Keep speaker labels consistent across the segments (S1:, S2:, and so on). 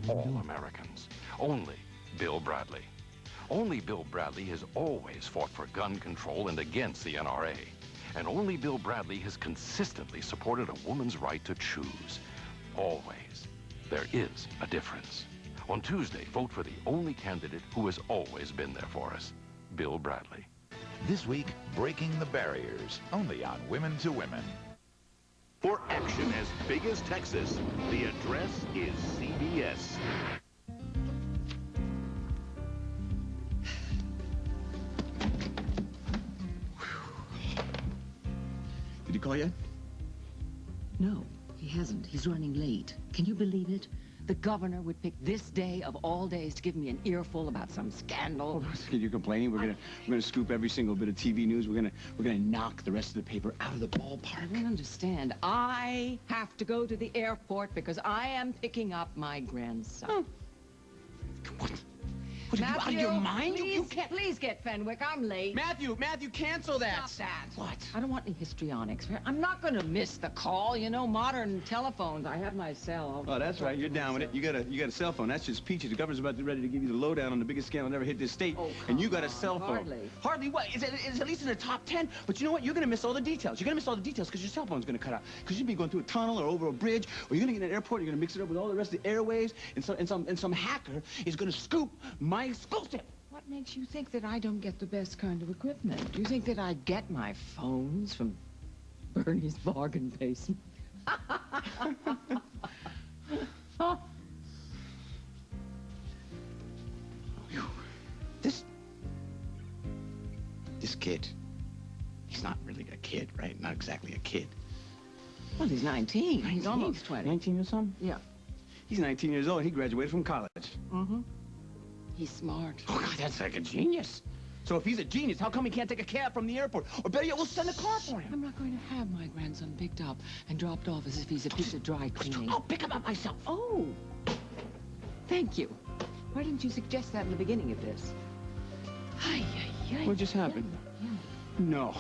S1: All Americans. Only Bill Bradley. Only Bill Bradley has always fought for gun control and against the NRA. And only Bill Bradley has consistently supported a woman's right to choose. Always. There is a difference. On Tuesday, vote for the only candidate who has always been there for us, Bill Bradley.
S2: This week, Breaking the Barriers, only on Women to Women.
S3: For action as big as Texas, the address is CBS.
S4: Did he call yet?
S5: No, he hasn't. He's running late. Can you believe it? The governor would pick this day of all days to give me an earful about some scandal.
S4: Oh, you're complaining? We're gonna scoop every single bit of TV news. We're gonna knock the rest of the paper out of the ballpark.
S5: I don't understand. I have to go to the airport because I am picking up my grandson.
S4: Oh. What? What, are you out of your mind? You can't...
S5: Please get Fenwick. I'm late.
S4: Matthew, cancel that.
S5: Stop that.
S4: What?
S5: I don't want any histrionics. I'm not going to miss the call. You know, modern telephones. I have my cell.
S4: Oh, that's right. You're down with it. You got a cell phone. That's just peachy. The governor's about to be ready to give you the lowdown on the biggest scandal ever hit this state.
S5: Oh,
S4: and you got a cell phone.
S5: Hardly.
S4: Hardly what? Is at least in the top 10. But you know what? You're going to miss all the details. You're going to miss all the details because your cell phone's going to cut out. Because you'll be going through a tunnel or over a bridge, or you're going to get in an airport. You're going to mix it up with all the rest of the airwaves, and some hacker is going to scoop my exclusive.
S5: What makes you think that I don't get the best kind of equipment? Do you think that I get my phones from Bernie's bargain basement?
S4: This kid, he's not really a kid, right? Not exactly a kid.
S5: Well, he's 19. He's almost 20.
S4: 19 or something?
S5: Yeah.
S4: He's 19 years old. He graduated from college.
S5: Mm-hmm. He's smart.
S4: Oh, God, that's like a genius. So if he's a genius, how come he can't take a cab from the airport? Or better yet, we'll send a car for him.
S5: I'm not going to have my grandson picked up and dropped off as if he's a piece of dry cleaning.
S4: I'll pick him up myself.
S5: Oh. Thank you. Why didn't you suggest that in the beginning of this?
S4: What just happened? No.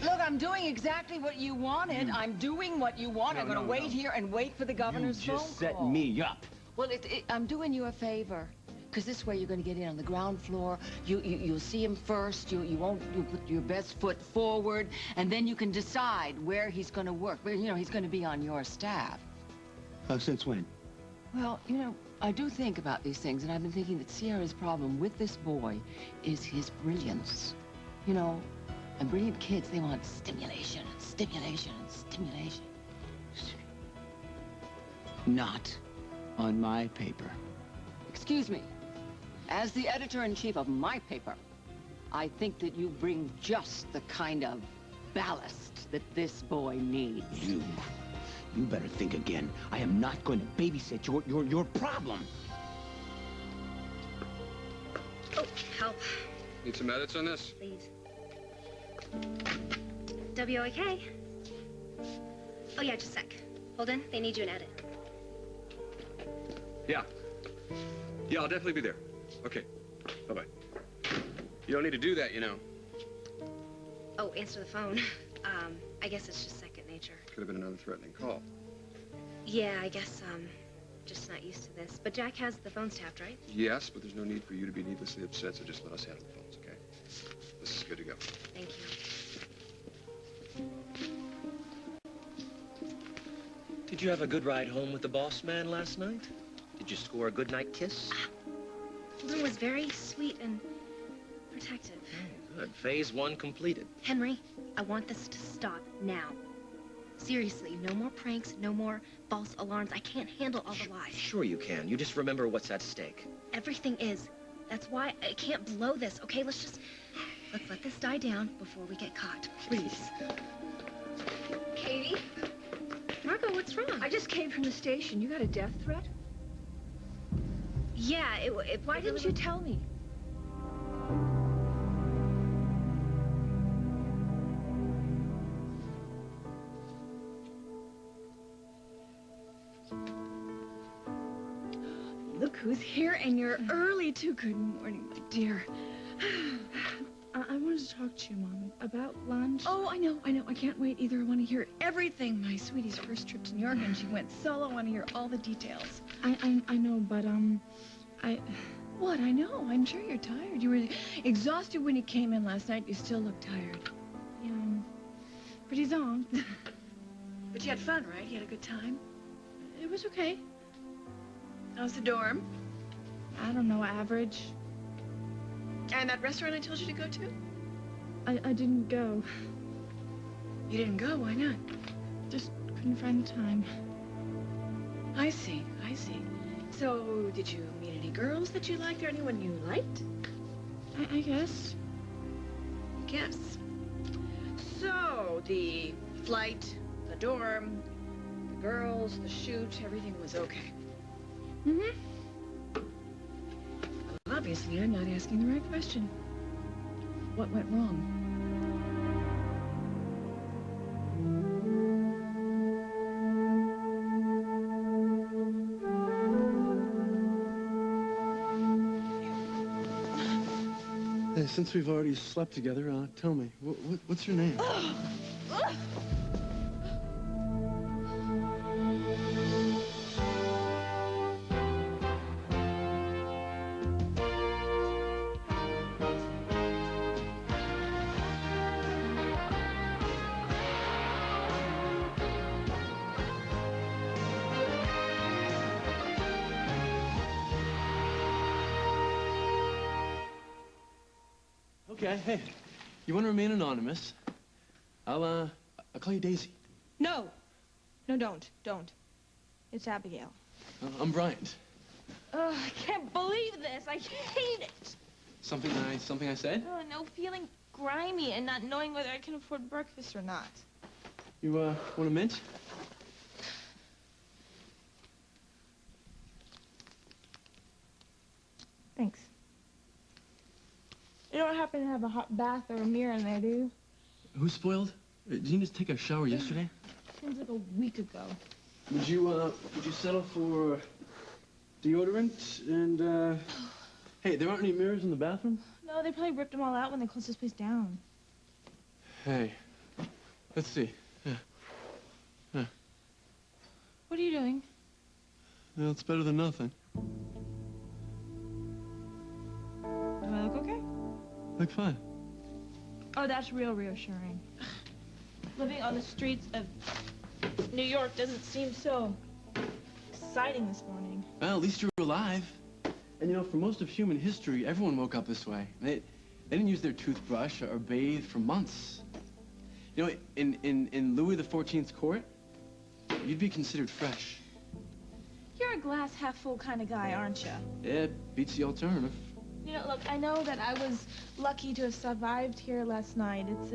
S5: Look, I'm doing exactly what you wanted. I'm doing what you want. I'm going to wait here and wait for the governor's phone call.
S4: You just set me up.
S5: Well, I'm doing you a favor. Because this way you're going to get in on the ground floor. You'll see him first. You'll put your best foot forward. And then you can decide where he's going to work. But, you know, he's going to be on your staff.
S4: Since when?
S5: Well, you know, I do think about these things. And I've been thinking that Sierra's problem with this boy is his brilliance. You know, and brilliant kids, they want stimulation and stimulation and stimulation.
S4: Not on my paper.
S5: Excuse me. As the editor-in-chief of my paper, I think that you bring just the kind of ballast that this boy needs.
S4: You better think again. I am not going to babysit your problem.
S6: Oh, help.
S7: Need some edits on this?
S6: Please. WOK? Oh, yeah, just a sec. Hold on, they need you in edit.
S7: Yeah, I'll definitely be there. Okay, bye-bye. You don't need to do that, you know.
S6: Oh, answer the phone. I guess it's just second nature.
S7: Could have been another threatening call.
S6: Yeah, I guess, just not used to this. But Jack has the phones tapped, right?
S7: Yes, but there's no need for you to be needlessly upset, so just let us handle the phones, okay? This is good to go.
S6: Thank you.
S8: Did you have a good ride home with the boss man last night? Did you score a good night kiss?
S6: Lou was very sweet and protective.
S8: Oh, good. Phase 1 completed.
S6: Henry, I want this to stop now. Seriously, no more pranks, no more false alarms. I can't handle all the lies.
S8: Sure you can. You just remember what's at stake.
S6: Everything is. That's why I can't blow this, okay? Let's let this die down before we get caught, please.
S9: Katie?
S6: Margot, what's wrong?
S9: I just came from the station. You got a death threat?
S6: Yeah,
S9: Why didn't you tell me?
S10: Look who's here, and you're early too. Good morning, my dear.
S9: I wanted to talk to you, Mom, about lunch. Oh, I know. I can't wait either. I want to hear everything. My sweetie's first trip to New York, and she went solo. I want to hear all the details. I know, but, What? I know. I'm sure you're tired. You were exhausted when you came in last night. You still look tired. Yeah, pretty zoned. But you had fun, right? You had a good time? It was okay. How's the dorm? I don't know, average. And that restaurant I told you to go to? I didn't go. You didn't go? Why not? Just couldn't find the time. I see. So, did you meet any girls that you liked or anyone you liked? I guess. Guess. So, the flight, the dorm, the girls, the shoot, everything was okay. Mm-hmm. Well, obviously, I'm not asking the right question. What went wrong?
S4: Hey, since we've already slept together, tell me, what's your name? Okay, hey, you want to remain anonymous? I'll call you Daisy.
S9: No. No, don't. It's Abigail.
S4: I'm Bryant.
S9: I can't believe this. I hate it.
S4: Something I said?
S9: Oh, no, feeling grimy and not knowing whether I can afford breakfast or not.
S4: You, want a mint?
S9: Thanks. You don't happen to have a hot bath or a mirror in there, do you?
S4: Who's spoiled? Did you just take a shower yesterday?
S9: Seems like a week ago.
S4: Would you settle for deodorant and, hey, there aren't any mirrors in the bathroom?
S9: No, they probably ripped them all out when they closed this place down.
S4: Hey, let's see. Yeah.
S9: What are you doing?
S4: Well, it's better than nothing.
S9: Do I look okay?
S4: Look fine.
S9: Oh, that's real reassuring. Living on the streets of New York doesn't seem so exciting this morning.
S4: Well, at least you're alive. And you know, for most of human history, everyone woke up this way. They didn't use their toothbrush or bathe for months. You know, in Louis XIV's court, you'd be considered fresh.
S9: You're a glass half full kind of guy, aren't you?
S4: Yeah, beats the alternative.
S9: You know, look, I know that I was lucky to have survived here last night. It's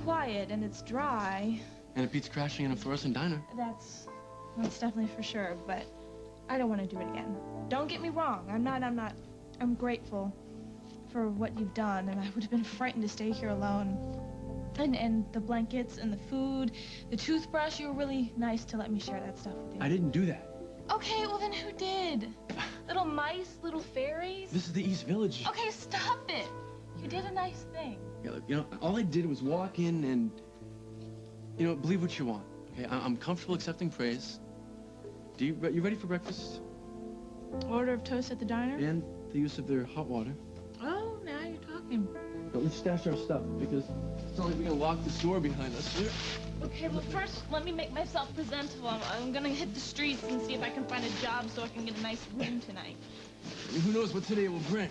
S9: quiet and it's dry.
S4: And it beats crashing in a fluorescent diner.
S9: That's definitely for sure, but I don't want to do it again. Don't get me wrong. I'm grateful for what you've done, and I would have been frightened to stay here alone. And the blankets and the food, the toothbrush, you were really nice to let me share that stuff with you.
S4: I didn't do that.
S9: Okay, well then who did? Little mice, little fairies?
S4: This is the East Village.
S9: Okay, stop it. You did a nice thing.
S4: Yeah, look, you know, all I did was walk in and, you know, believe what you want. Okay, I'm comfortable accepting praise. You ready for breakfast?
S9: Order of toast at the diner?
S4: And the use of their hot water.
S9: Oh, now you're talking.
S4: But let's stash our stuff, because it's not like we're gonna lock this door behind us here.
S9: Okay, well, first, let me make myself presentable. I'm gonna hit the streets and see if I can find a job so I can get a nice room tonight.
S4: Who knows what today will bring.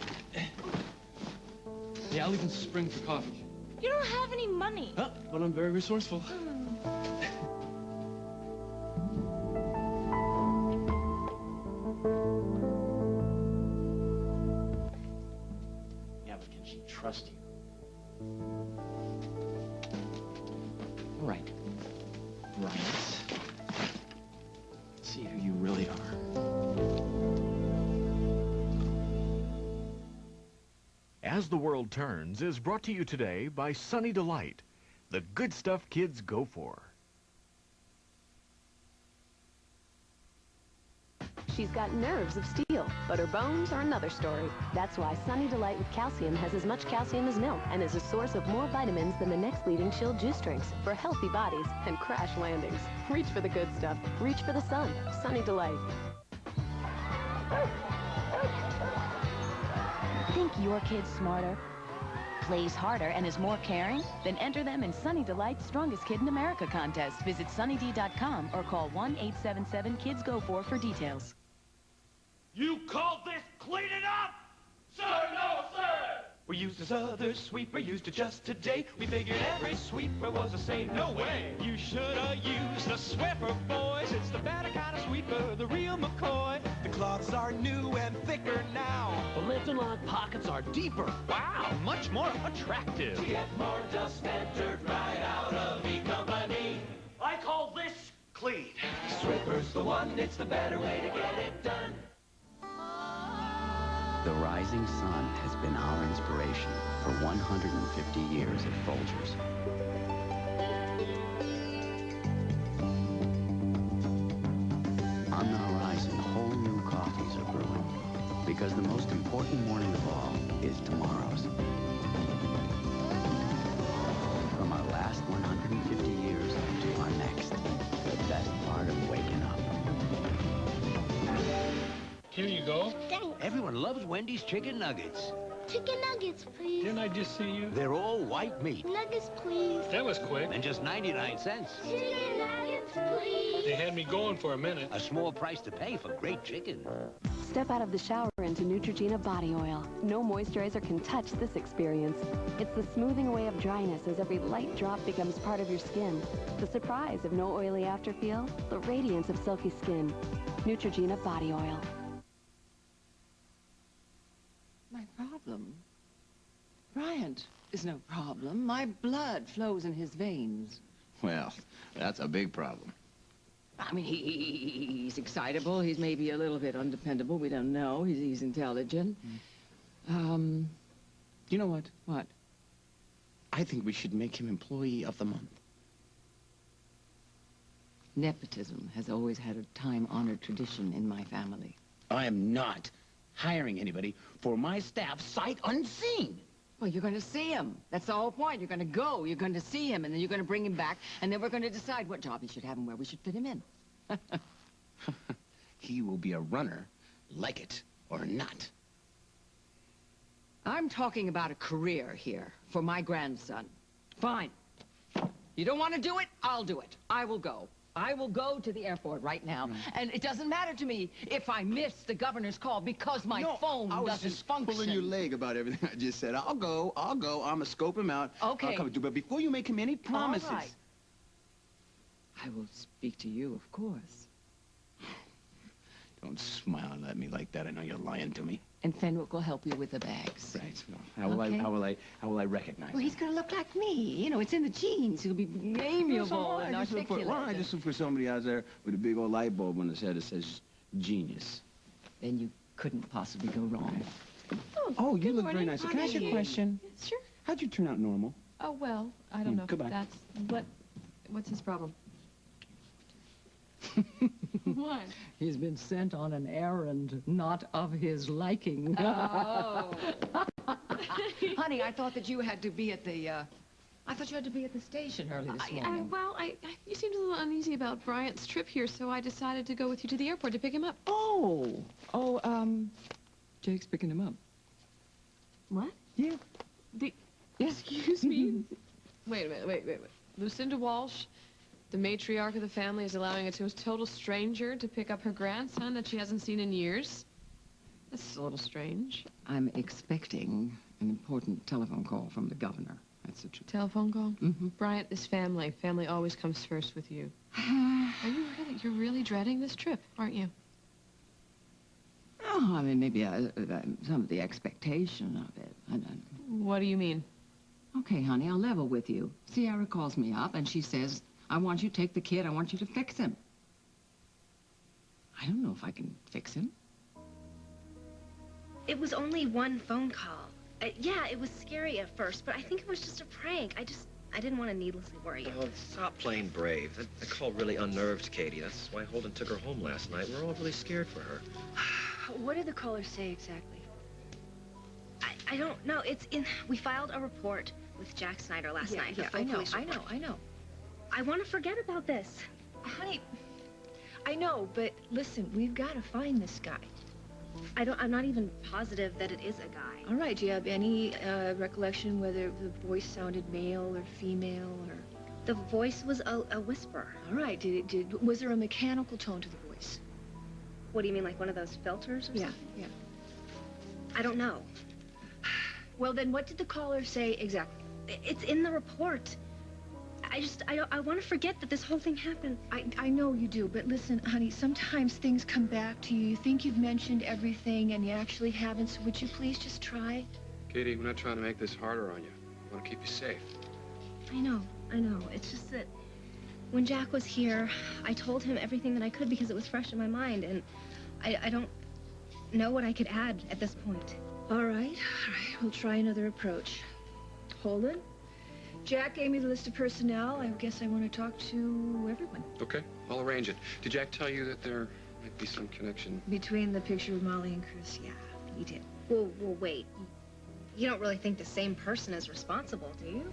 S4: Yeah, I'll even spring for coffee.
S9: You don't have any money.
S4: Oh, but I'm very resourceful.
S8: Yeah, but can she trust you? Right. See who you really are.
S3: As the World Turns is brought to you today by Sunny Delight, the good stuff kids go for.
S10: She's got nerves of steel, but her bones are another story. That's why Sunny Delight with calcium has as much calcium as milk and is a source of more vitamins than the next leading chilled juice drinks for healthy bodies and crash landings. Reach for the good stuff. Reach for the sun. Sunny Delight.
S11: Think your kid's smarter, plays harder, and is more caring? Then enter them in Sunny Delight's Strongest Kid in America contest. Visit sunnyd.com or call 1-877-KIDS-GO-4 for details.
S12: You call this cleaning up? Sir, no, sir! We used this other sweeper, used it just today. We figured every sweeper was the same. No way! You shoulda used a Swiffer, boys. It's the better kind of sweeper, the real McCoy. The cloths are new and thicker now. The lint-and-lock pockets are deeper. Wow, much more attractive. To get more dust and dirt right out of the company. I call this clean. Swiffer's the one, it's the better way to get it done.
S13: The rising sun has been our inspiration for 150 years at Folgers. On the horizon, whole new coffees are brewing, because the most important morning of all is tomorrow's. From our last 150 years to our next, the best part of waking up.
S14: Here you go.
S15: Thanks.
S14: Everyone loves Wendy's chicken nuggets.
S15: Chicken nuggets, please.
S14: Didn't I just see you?
S15: They're all white meat. Nuggets, please.
S14: That was quick.
S15: And just 99 cents. Chicken nuggets, please.
S14: They had me going for a minute.
S15: A small price to pay for great chicken.
S10: Step out of the shower into Neutrogena body oil. No moisturizer can touch this experience. It's the smoothing away of dryness as every light drop becomes part of your skin. The surprise of no oily afterfeel, the radiance of silky skin. Neutrogena body oil.
S5: My problem? Bryant is no problem. My blood flows in his veins.
S4: Well, that's a big problem.
S5: I mean, he's excitable. He's maybe a little bit undependable. We don't know. He's intelligent.
S4: You know what?
S5: What?
S4: I think we should make him Employee of the Month.
S5: Nepotism has always had a time-honored tradition in my family.
S4: I am not hiring anybody for my staff sight unseen.
S5: Well, you're going to see him. That's the whole point. You're going to go. You're going to see him, and then you're going to bring him back, and then we're going to decide what job he should have and where we should fit him in.
S4: He will be a runner, like it or not.
S5: I'm talking about a career here for my grandson. Fine. You don't want to do it? I'll do it. I will go. I will go to the airport right now, and it doesn't matter to me if I miss the governor's call because my phone doesn't function.
S4: I was just pulling your leg about everything I just said. I'll go. I'm gonna scope him out.
S5: Okay.
S4: I'll come through, but before you make him any promises.
S5: All right. I will speak to you, of course.
S4: Don't smile at me like that. I know you're lying to me.
S5: And Fenwick will help you with the bags.
S4: Right. Well, how will I recognize
S5: Well, he's going to look like me. You know, it's in the genes. He'll be amiable and articulate.
S4: Why don't I just look for somebody out there with a big old light bulb on his head that says genius?
S5: Then you couldn't possibly go wrong.
S4: Oh, you look very nice. Can I ask you a question?
S16: Sure.
S4: How'd you turn out normal?
S16: Oh, well, I don't know.
S4: Goodbye.
S16: That's... What's his problem? What?
S5: He's been sent on an errand not of his liking.
S16: Oh.
S5: Honey, I thought that you had to be at the, I thought you had to be at the station early this morning.
S16: Well, you seemed a little uneasy about Bryant's trip here, so I decided to go with you to the airport to pick him up.
S5: Jake's picking him up.
S16: What?
S5: Yeah.
S16: Excuse me? Wait a minute, wait. Lucinda Walsh, the matriarch of the family, is allowing a total stranger to pick up her grandson that she hasn't seen in years? That's a little strange.
S5: I'm expecting an important telephone call from the governor. That's the truth.
S16: Telephone call?
S5: Mm-hmm.
S16: Bryant is family. Family always comes first with you. You're really dreading this trip, aren't you?
S5: Oh, I mean, maybe some of the expectation of it.
S16: What do you mean?
S5: Okay, honey, I'll level with you. Sierra calls me up, and she says, I want you to take the kid. I want you to fix him. I don't know if I can fix him.
S6: It was only one phone call. Yeah, it was scary at first, but I think it was just a prank. I didn't want to needlessly worry you.
S8: Oh, stop playing brave. That call really unnerved Katie. That's why Holden took her home last night. We're all really scared for her.
S6: What did the caller say exactly? I don't know. It's in... We filed a report with Jack Snyder last night.
S9: Yeah, I know.
S6: I want to forget about this.
S9: Honey, I know, but listen, we've got to find this guy.
S6: I'm not even positive that it is a guy.
S9: All right, do you have any recollection whether the voice sounded male or female or...
S6: The voice was a whisper.
S9: All right, was there a mechanical tone to the voice?
S6: What do you mean, like one of those filters or something?
S9: Yeah.
S6: I don't know.
S9: Well, then what did the caller say exactly?
S6: It's in the report. I want to forget that this whole thing happened.
S9: I know you do, but listen, honey, sometimes things come back to you. You think you've mentioned everything, and you actually haven't, so would you please just try?
S7: Katie, we're not trying to make this harder on you. We want to keep you safe.
S6: I know. It's just that when Jack was here, I told him everything that I could because it was fresh in my mind, and I don't know what I could add at this point.
S9: All right. We'll try another approach. Holden? Jack gave me the list of personnel. I guess I want to talk to everyone.
S7: Okay, I'll arrange it. Did Jack tell you that there might be some connection?
S9: Between the picture of Molly and Chris, yeah, he did.
S6: Well, wait. You don't really think the same person is responsible, do you?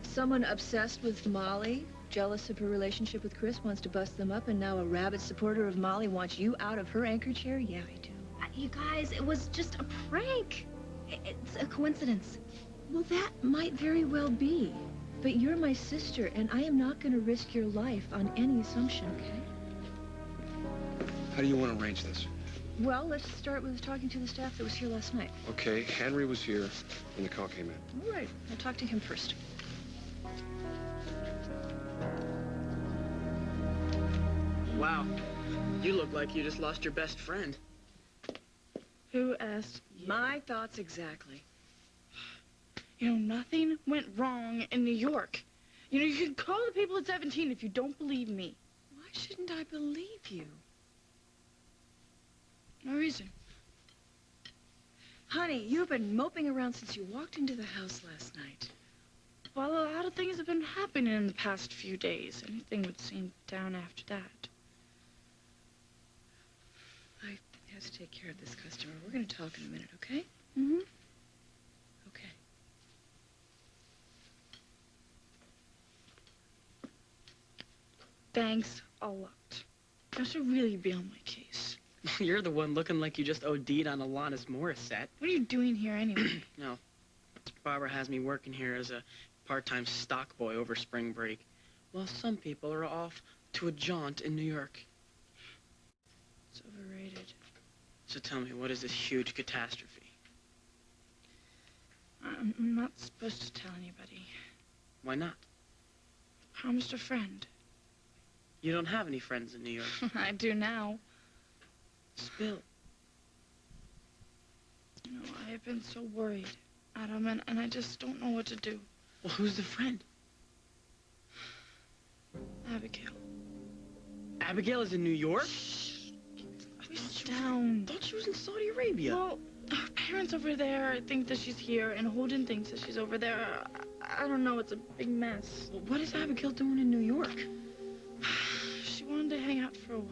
S9: Someone obsessed with Molly, jealous of her relationship with Chris, wants to bust them up, and now a rabid supporter of Molly wants you out of her anchor chair? Yeah, I do.
S6: You guys, it was just a prank. It's a coincidence.
S9: Well, that might very well be. But you're my sister, and I am not going to risk your life on any assumption, okay?
S7: How do you want to arrange this?
S9: Well, let's start with talking to the staff that was here last night.
S7: Okay, Henry was here when the call came in.
S9: All right, I'll talk to him first.
S17: Wow, you look like you just lost your best friend.
S9: Who asked?
S17: My thoughts exactly.
S9: You know, nothing went wrong in New York. You know, you can call the people at 17 if you don't believe me.
S17: Why shouldn't I believe you?
S9: No reason.
S17: Honey, you've been moping around since you walked into the house last night.
S9: Well, a lot of things have been happening in the past few days. Anything would seem down after that.
S17: I have to take care of this customer. We're going to talk in a minute, okay?
S9: Mm-hmm.
S17: Okay.
S9: Thanks a lot. I should really be on my case.
S17: You're the one looking like you just OD'd on Alanis Morissette.
S9: What are you doing here anyway?
S17: No. Barbara has me working here as a part-time stock boy over spring break, while some people are off to a jaunt in New York.
S9: It's overrated.
S17: So tell me, what is this huge catastrophe?
S9: I'm not supposed to tell anybody.
S17: Why not?
S9: I promised a friend.
S17: You don't have any friends in New York.
S9: I do now.
S17: Spill.
S9: You know, I have been so worried, Adam, and I just don't know what to do.
S17: Well, who's the friend?
S9: Abigail.
S17: Abigail is in New York?
S9: Down.
S17: I thought she was in Saudi Arabia.
S9: Well, her parents over there think that she's here, and Holden thinks that she's over there. I don't know. It's a big mess.
S17: Well, what is Abigail doing in New York?
S9: She wanted to hang out for a while,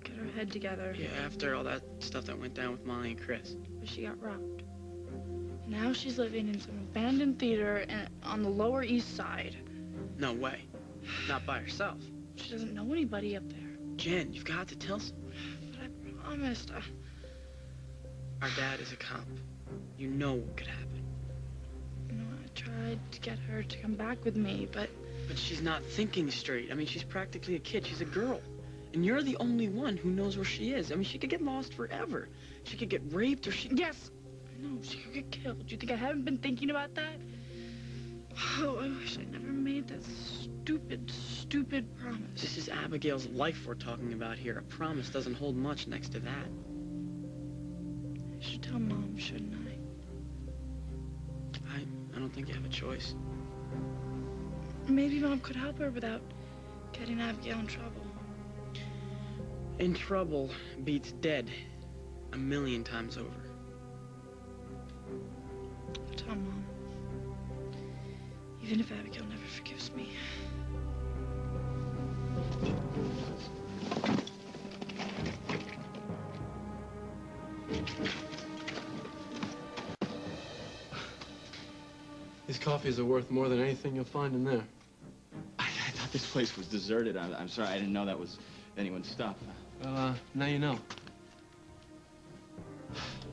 S9: get her head together.
S17: Yeah, after all that stuff that went down with Molly and Chris.
S9: But she got robbed. Now she's living in some abandoned theater on the Lower East Side.
S17: No way. Not by herself.
S9: She doesn't know anybody up there.
S17: Jen, you've got to tell someone.
S9: But I promised.
S17: Our dad is a cop. You know what could happen.
S9: You know, I tried to get her to come back with me, but...
S17: But she's not thinking straight. I mean, she's practically a kid. She's a girl. And you're the only one who knows where she is. I mean, she could get lost forever. She could get raped or she...
S9: Yes! I know, she could get killed. Do you think I haven't been thinking about that? Oh, I wish I never made that stupid promise.
S17: This is Abigail's life we're talking about here. A promise doesn't hold much next to that.
S9: I should tell Mom, shouldn't I?
S17: I don't think you have a choice.
S9: Maybe Mom could help her without getting Abigail in trouble.
S17: In trouble beats dead 1,000,000 times over.
S9: Tell Mom. Even if Abigail never forgives me.
S18: These coffees are worth more than anything you'll find in there.
S4: I thought this place was deserted. I'm sorry, I didn't know that was anyone's stuff.
S18: Well, now you know.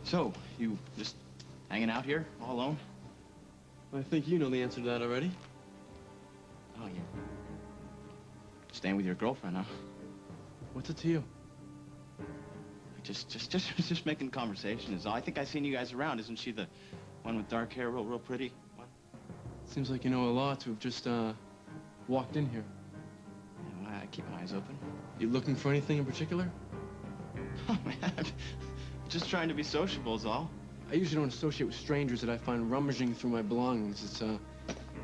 S4: So, you just hanging out here, all alone?
S18: I think you know the answer to that already.
S4: Oh, you're staying with your girlfriend, huh?
S18: What's it to you?
S4: Just making conversation is all. I think I've seen you guys around. Isn't she the one with dark hair, real pretty? What?
S18: Seems like you know a lot to have just, walked in here.
S4: Yeah, well, I keep my eyes open.
S18: You looking for anything in particular?
S4: Oh, man. Just trying to be sociable is all.
S18: I usually don't associate with strangers that I find rummaging through my belongings. It's,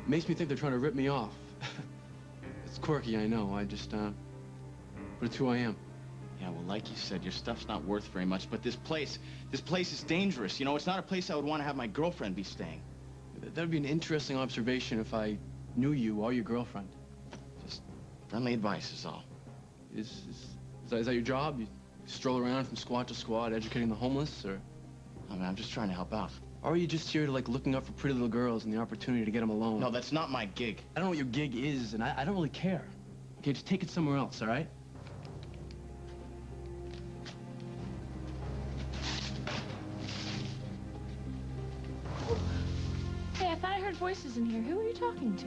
S18: makes me think they're trying to rip me off. It's quirky, I know. But it's who I am.
S4: Yeah, well, like you said, your stuff's not worth very much, but this place is dangerous. You know, it's not a place I would want to have my girlfriend be staying.
S18: That'd be an interesting observation if I knew you or your girlfriend.
S4: Just friendly advice is all.
S18: Is that your job? You stroll around from squad to squad, educating the homeless, or?
S4: I mean, I'm just trying to help out.
S18: Or are you just here to, like, looking up for pretty little girls and the opportunity to get them alone?
S4: No, that's not my gig.
S18: I don't know what your gig is, and I don't really care. Okay, just take it somewhere else, all right?
S9: Hey, I thought I heard voices in here. Who are you talking to?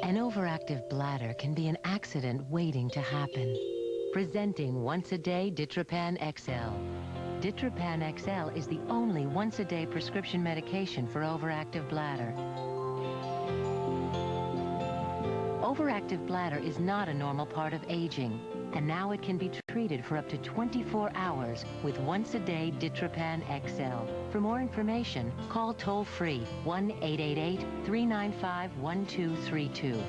S11: An overactive bladder can be an accident waiting to happen. Presenting once-a-day Ditropan XL. Ditropan XL is the only once-a-day prescription medication for overactive bladder. Overactive bladder is not a normal part of aging, and now it can be treated for up to 24 hours with once-a-day Ditropan XL. For more information, call toll-free 1-888-395-1232.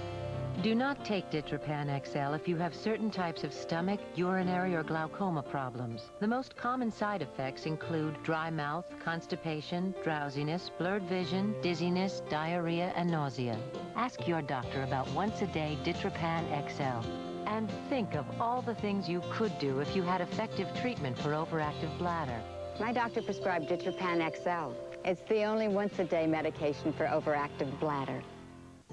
S11: Do not take Ditropan XL if you have certain types of stomach, urinary, or glaucoma problems. The most common side effects include dry mouth, constipation, drowsiness, blurred vision, dizziness, diarrhea, and nausea. Ask your doctor about once-a-day Ditropan XL. And think of all the things you could do if you had effective treatment for overactive bladder.
S19: My doctor prescribed Ditropan XL. It's the only once-a-day medication for overactive bladder.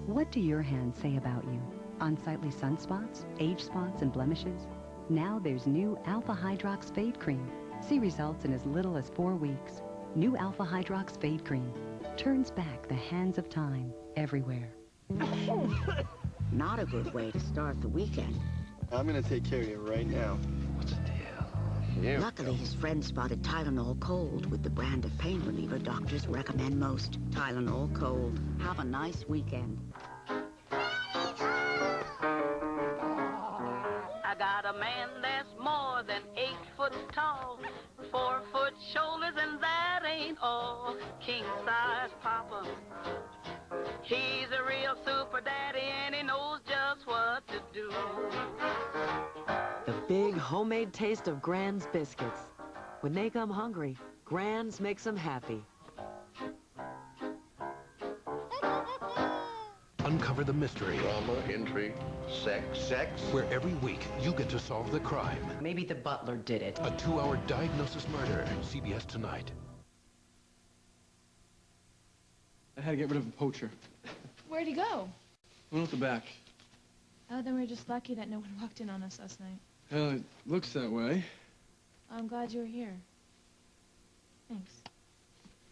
S20: What do your hands say about you? Unsightly sunspots, age spots, and blemishes? Now there's new Alpha Hydrox Fade Cream. See results in as little as 4 weeks. New Alpha Hydrox Fade Cream turns back the hands of time everywhere.
S21: Not a good way to start the weekend.
S22: I'm gonna take care of you right now.
S13: What's the deal?
S21: Luckily, his friend spotted Tylenol Cold with the brand of pain reliever doctors recommend most. Tylenol Cold. Have a nice weekend.
S23: I got a man that's more than 8 foot tall, 4 foot shoulders, and that ain't all. King size papa. He's a real super daddy, and he knows just what to do.
S24: The big homemade taste of Grand's biscuits. When they come hungry, Grand's makes them happy.
S25: Uncover the mystery.
S26: Drama, intrigue, sex.
S25: Where every week you get to solve the crime.
S24: Maybe the butler did it.
S25: A 2-hour diagnosis murder. CBS tonight.
S18: I had to get rid of a poacher.
S9: Where'd he go?
S18: Went out the back.
S9: Oh, then we're just lucky that no one walked in on us last night.
S18: Well, it looks that way.
S9: I'm glad you were here. Thanks.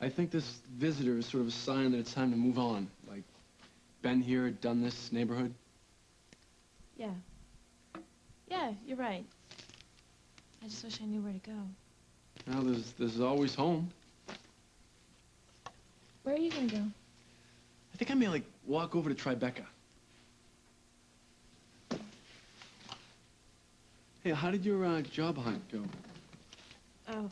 S18: I think this visitor is sort of a sign that it's time to move on. Like, been here, done this neighborhood.
S9: Yeah. Yeah, you're right. I just wish I knew where to go.
S18: Well, there's always home.
S9: Where are you gonna go?
S18: I think I may, like, walk over to Tribeca. Hey, how did your job hunt go?
S9: Oh,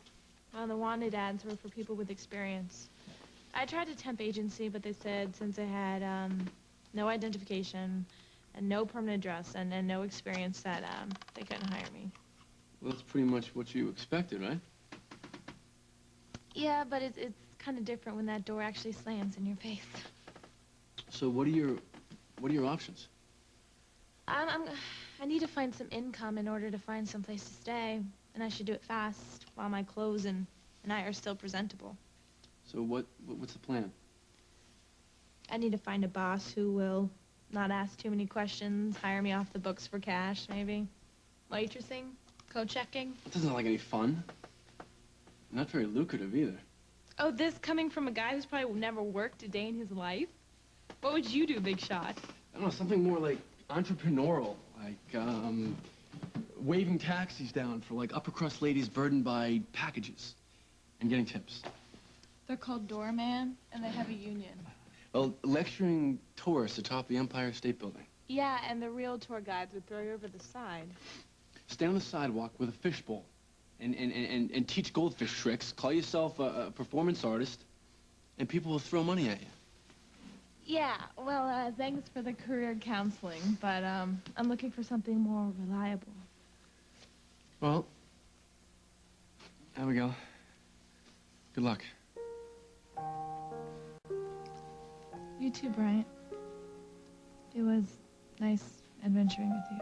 S9: well, the wanted ads were for people with experience. I tried a temp agency, but they said since I had no identification and no permanent address and no experience that they couldn't hire me.
S18: Well, that's pretty much what you expected, right?
S1: Yeah, but it's kind of different when that door actually slams in your face.
S18: So what are your options?
S1: I need to find some income in order to find some place to stay, and I should do it fast while my clothes and I are still presentable.
S18: So what's the plan?
S1: I need to find a boss who will not ask too many questions, hire me off the books for cash, maybe. Waitressing, co-checking.
S18: That doesn't sound like any fun. Not very lucrative either.
S1: Oh, this coming from a guy who's probably never worked a day in his life? What would you do, Big Shot?
S18: I don't know, something more like entrepreneurial, like waving taxis down for like upper crust ladies burdened by packages and getting tips.
S1: They're called doorman, and they have a union.
S18: Well, lecturing tourists atop the Empire State Building.
S1: Yeah, and the real tour guides would throw you over the side.
S18: Stand on the sidewalk with a fishbowl and teach goldfish tricks. Call yourself a performance artist, and people will throw money at you.
S1: Yeah, well, thanks for the career counseling, but I'm looking for something more reliable.
S18: Well, Abigail, good luck.
S1: You too, Bryant. It was nice adventuring with you.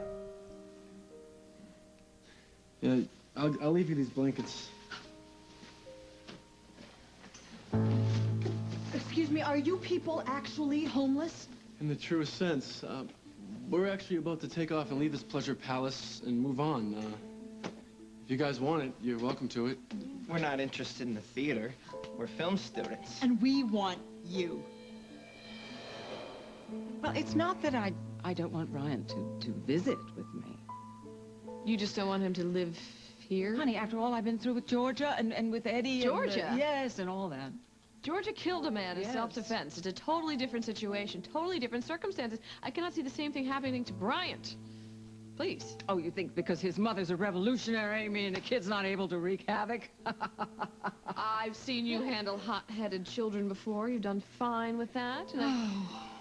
S18: Yeah, I'll leave you these blankets.
S2: Excuse me, are you people actually homeless?
S18: In the truest sense, we're actually about to take off and leave this pleasure palace and move on. If you guys want it, you're welcome to it.
S3: We're not interested in the theater. We're film students.
S2: And we want you.
S5: Well, it's not that I don't want Ryan to visit with me.
S16: You just don't want him to live here?
S5: Honey, after all I've been through with Georgia and with Eddie.
S16: Georgia?
S5: Yes, and all that.
S16: Georgia killed a man in self-defense. It's a totally different situation, totally different circumstances. I cannot see the same thing happening to Bryant. Please.
S5: Oh, you think because his mother's a revolutionary, I mean, the kid's not able to wreak havoc?
S16: I've seen you handle hot-headed children before. You've done fine with that. And I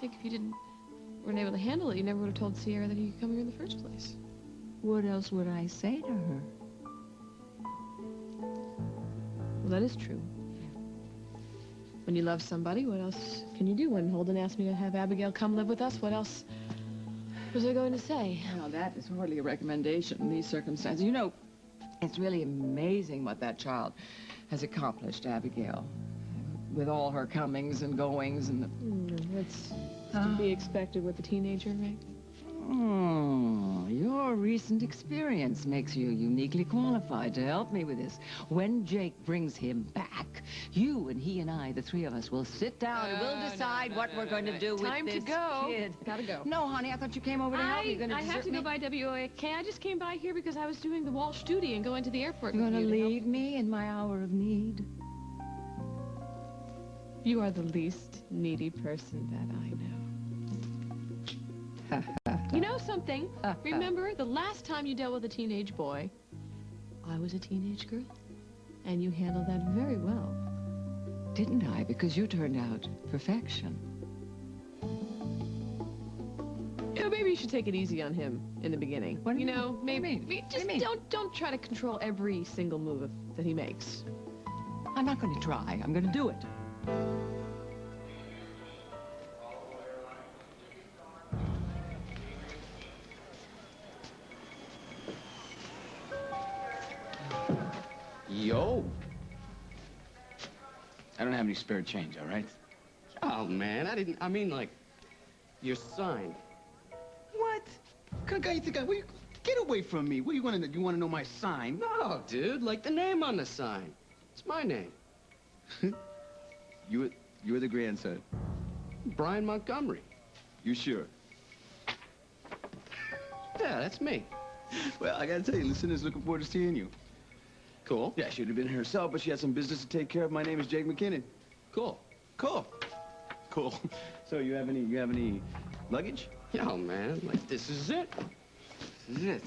S16: think if you weren't able to handle it, you never would have told Sierra that he could come here in the first place.
S5: What else would I say to her?
S16: Well, that is true. When you love somebody, what else can you do? When Holden asked me to have Abigail come live with us, what else was I going to say?
S5: Well, that is hardly a recommendation in these circumstances. You know, it's really amazing what that child has accomplished, Abigail. With all her comings and goings and the...
S16: That's to be expected with a teenager, right?
S5: Oh, your recent experience makes you uniquely qualified to help me with this. When Jake brings him back, you and he and I, the three of us, will sit down and we'll decide what we're going to do with this
S16: Time to go.
S5: kid.
S16: Gotta go.
S5: No, honey, I thought you came over to help me. You're gonna
S16: I have to go by WOAK. I just came by here because I was doing the Walsh duty and going to the airport.
S5: You're going to leave me in my hour of need?
S16: You are the least needy person that I know. You know something? Remember the last time you dealt with a teenage boy? I was a teenage girl, and you handled that very well.
S5: Didn't I? Because you turned out perfection.
S16: You know, maybe you should take it easy on him in the beginning.
S5: What do
S16: you
S5: you
S16: know,
S5: mean?
S16: maybe just don't try to control every single move that he makes.
S5: I'm not going to try. I'm going to do it.
S4: Yo. I don't have any spare change, all right?
S3: Oh, man, I mean, like, your sign.
S4: What? Kind of guy you think get away from me. What do you want to know? You want to know my sign?
S3: No, dude, like the name on the sign. It's my name.
S4: You're the grandson.
S3: Brian Montgomery.
S4: You sure?
S3: Yeah, that's me.
S4: Well, I gotta tell you, Lucinda's looking forward to seeing you.
S3: Cool.
S4: Yeah, she would have been here herself, but she had some business to take care of. My name is Jake McKinnon.
S3: Cool.
S4: Cool. Cool. So you have any luggage?
S3: Oh, man, like, this is it.
S4: This is it.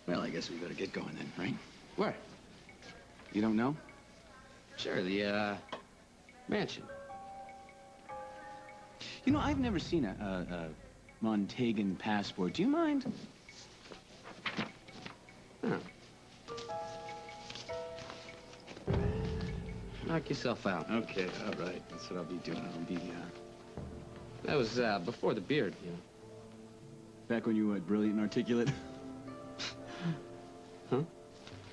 S4: Well, I guess we better get going then, right?
S3: Where?
S4: You don't know?
S3: Sure, the, mansion.
S4: You know, I've never seen a Montagan passport. Do you mind?
S3: Huh. Knock yourself out.
S4: Okay, all right. That's what I'll be doing. I'll be,
S3: That was, before the beard, you know.
S4: Back when you were, brilliant and articulate?
S3: Huh?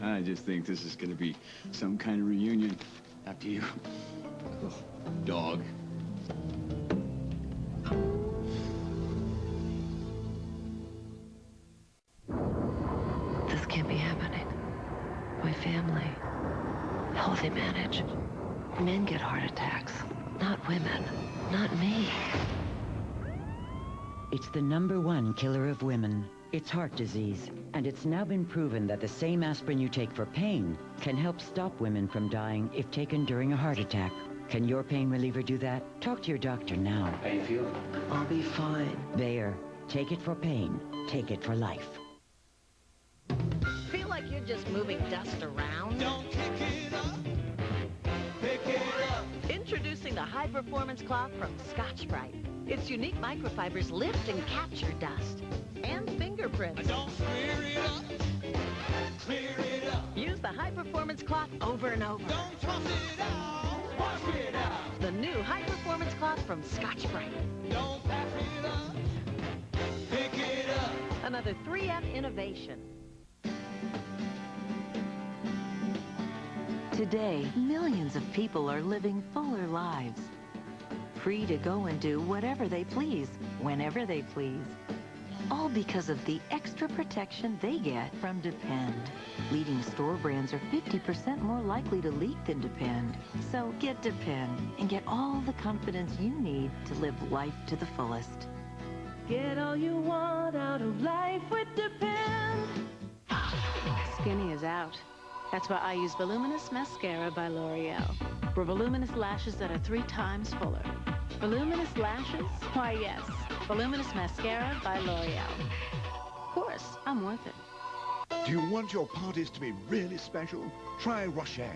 S4: I just think this is gonna be some kind of reunion. After you. Oh, dog.
S24: This can't be happening. My family. How will they manage? Men get heart attacks, not women. Not me.
S6: It's the #1 killer of women. It's heart disease, and it's now been proven that the same aspirin you take for pain can help stop women from dying if taken during a heart attack. Can your pain reliever do that? Talk to your doctor now.
S3: How you feel?
S24: I'll be fine.
S6: Bayer, take it for pain. Take it for life.
S8: Feel like you're just moving dust around?
S10: Don't kick it up. Pick it up.
S8: Introducing the High Performance Cloth from Scotch-Brite. Its unique microfibers lift and capture dust and fingerprints.
S10: Don't clear it up. Clear it up.
S8: Use the High Performance Cloth over and over.
S10: Don't toss it out. Wash it out.
S8: The new High Performance Cloth from Scotch-Brite.
S10: Don't pass it up. Pick it up.
S8: Another 3F innovation.
S12: Today, millions of people are living fuller lives, free to go and do whatever they please, whenever they please, all because of the extra protection they get from Depend. Leading store brands are 50% more likely to leak than Depend. So get Depend and get all the confidence you need to live life to the fullest.
S14: Get all you want out of life with Depend.
S12: Skinny is out. That's why I use Voluminous Mascara by L'Oreal. For voluminous lashes that are 3 times fuller. Voluminous lashes? Why, yes. Voluminous Mascara by L'Oreal. Of course, I'm worth it.
S15: Do you want your parties to be really special? Try Rocher,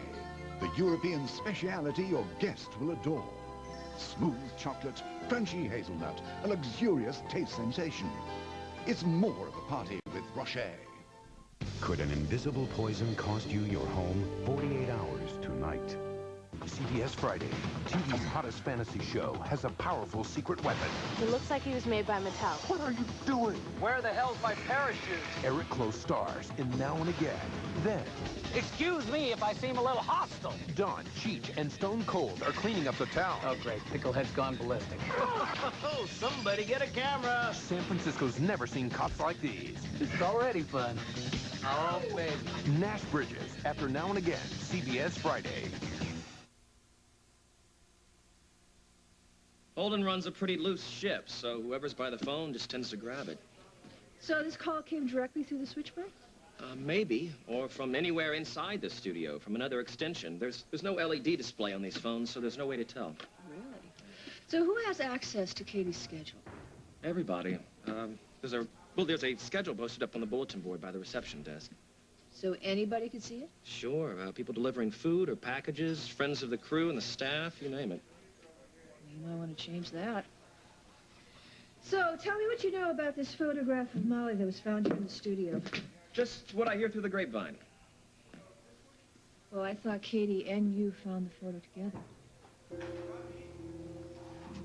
S15: the European speciality your guest will adore. Smooth chocolate, crunchy hazelnut, a luxurious taste sensation. It's more of a party with Rocher.
S25: Could an invisible poison cost you your home? 48 hours tonight. CBS Friday, TV's hottest fantasy show, has a powerful secret weapon.
S27: It looks like he was made by Mattel.
S25: What are you doing?
S27: Where the hell's my parachute?
S25: Eric Close stars in Now and Again. Then,
S27: Excuse me if I seem a little hostile.
S25: Don, Cheech, and Stone Cold are cleaning up the town.
S27: Oh, great. Picklehead's gone ballistic. Oh, somebody get a camera.
S25: San Francisco's never seen cops like these.
S27: It's already fun. Oh, baby.
S25: Nash Bridges, after Now and Again, CBS Friday.
S28: Holden runs a pretty loose ship, so whoever's by the phone just tends to grab it.
S9: So this call came directly through the switchboard?
S28: Maybe, or from anywhere inside the studio, from another extension. There's no LED display on these phones, so there's no way to tell.
S9: Really? So who has access to Katie's schedule?
S28: Everybody. There's a schedule posted up on the bulletin board by the reception desk.
S9: So anybody could see it?
S28: Sure, people delivering food or packages, friends of the crew and the staff, you name it.
S9: You might want to change that. So, tell me what you know about this photograph of Molly that was found here in the studio.
S28: Just what I hear through the grapevine.
S9: Well, I thought Katie and you found the photo together.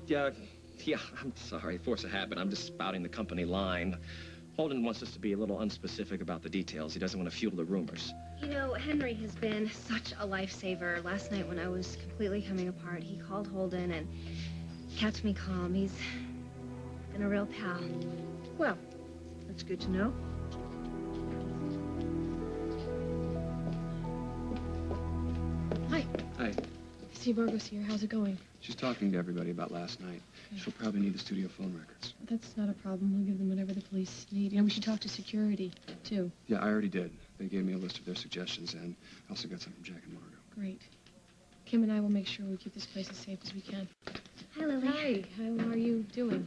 S28: Yeah, I'm sorry. Force of habit. I'm just spouting the company line. Holden wants us to be a little unspecific about the details. He doesn't want to fuel the rumors.
S29: You know, Henry has been such a lifesaver. Last night when I was completely coming apart, he called Holden and kept me calm. He's been a real pal.
S9: Well, that's good to know. Hi.
S18: Hi.
S9: See, Margot's here. How's it going?
S18: She's talking to everybody about last night. She'll probably need the studio phone records.
S9: That's not a problem. We'll give them whatever the police need. You know, we should talk to security, too.
S18: Yeah, I already did. They gave me a list of their suggestions, and I also got some from Jack and Margot.
S9: Great. Kim and I will make sure we keep this place as safe as we can.
S29: Hi, Lily.
S9: Hi. How are you doing?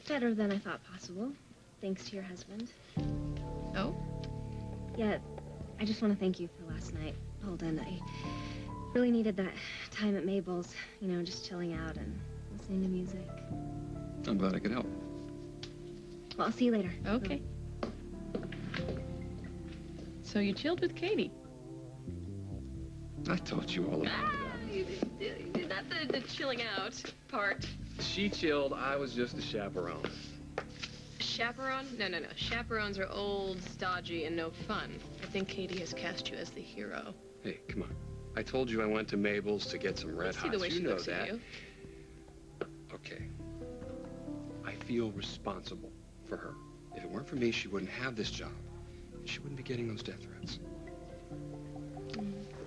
S29: Better than I thought possible, thanks to your husband.
S9: Oh?
S29: Yeah, I just want to thank you for last night, Holden. I really needed that time at Mabel's, you know, just chilling out and listening to music.
S18: I'm glad I could help.
S29: Well, I'll see you later.
S9: Okay. So you chilled with Katie?
S28: I taught you all about
S16: Not the chilling out part.
S28: it. She chilled, I was just a chaperone.
S16: Chaperone? No. Chaperones are old, stodgy, and no fun. I think Katie has cast you as the hero.
S28: Hey, come on. I told you I went to Mabel's to get some Red
S16: See the
S28: Hots.
S16: way
S28: You
S16: she
S28: know
S16: looks
S28: that.
S16: at you.
S28: Okay. I feel responsible for her. If it weren't for me, she wouldn't have this job. She wouldn't be getting those death threats.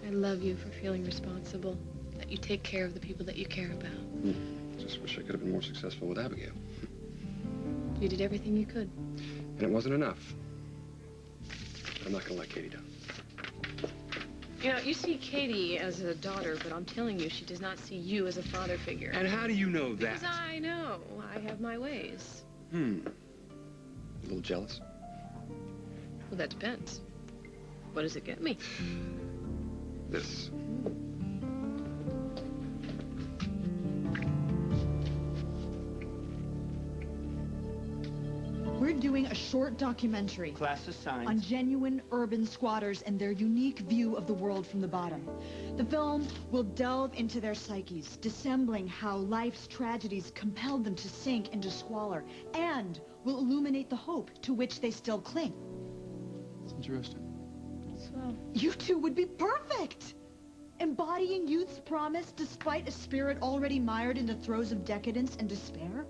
S16: I love you for feeling responsible. That you take care of the people that you care about.
S28: Just wish I could have been more successful with Abigail.
S16: You did everything you could.
S28: And it wasn't enough. But I'm not gonna let Katie down.
S16: You know, you see Katie as a daughter, but I'm telling you, she does not see you as a father figure.
S28: And how do you know that?
S16: Because I know. I have my ways.
S28: A little jealous?
S16: Well, that depends. What does it get me?
S28: This.
S2: We're doing a short documentary.
S4: Class assigned.
S2: On genuine urban squatters and their unique view of the world from the bottom. The film will delve into their psyches, dissembling how life's tragedies compelled them to sink into squalor, and will illuminate the hope to which they still cling.
S18: It's interesting.
S2: So, you two would be perfect! Embodying youth's promise despite a spirit already mired in the throes of decadence and despair?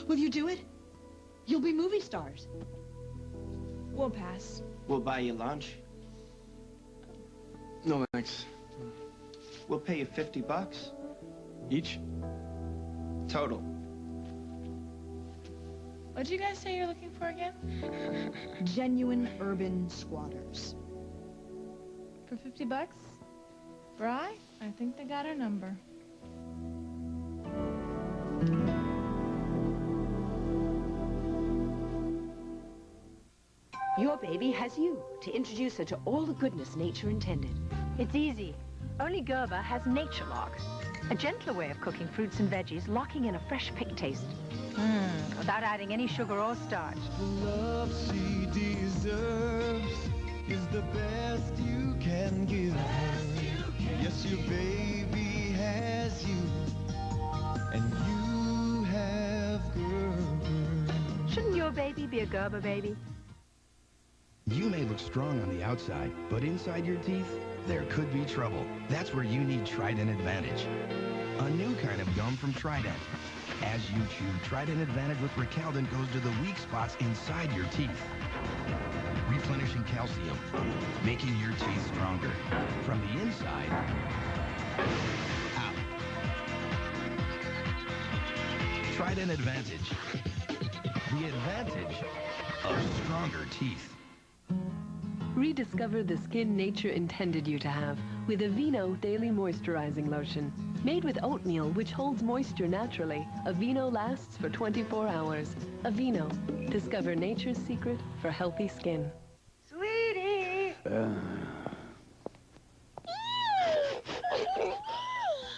S2: Will you do it? You'll be movie stars.
S1: We'll pass.
S7: We'll buy you lunch.
S18: No, thanks.
S7: We'll pay you $50.
S18: Each?
S7: Total.
S1: What did you guys say you're looking for again?
S2: Genuine urban squatters.
S1: For $50? Bri, I think they got our number.
S11: Your baby has you to introduce her to all the goodness nature intended.
S8: It's easy. Only Gerber has Nature Lock, a gentler way of cooking fruits and veggies, locking in a fresh pick taste. Without adding any sugar or starch.
S10: The love she deserves is the best you can give her. Yes, your baby has you, and you have Gerber.
S8: Shouldn't your baby be a Gerber baby?
S13: You may look strong on the outside, but inside your teeth, there could be trouble. That's where you need Trident Advantage. A new kind of gum from Trident. As you chew, Trident Advantage with Recaldent goes to the weak spots inside your teeth, replenishing calcium, making your teeth stronger. From the inside, out. Trident Advantage. The advantage of stronger teeth.
S17: Rediscover the skin nature intended you to have with Aveeno Daily Moisturizing Lotion. Made with oatmeal, which holds moisture naturally, Aveeno lasts for 24 hours. Aveeno. Discover nature's secret for healthy skin.
S8: Sweetie!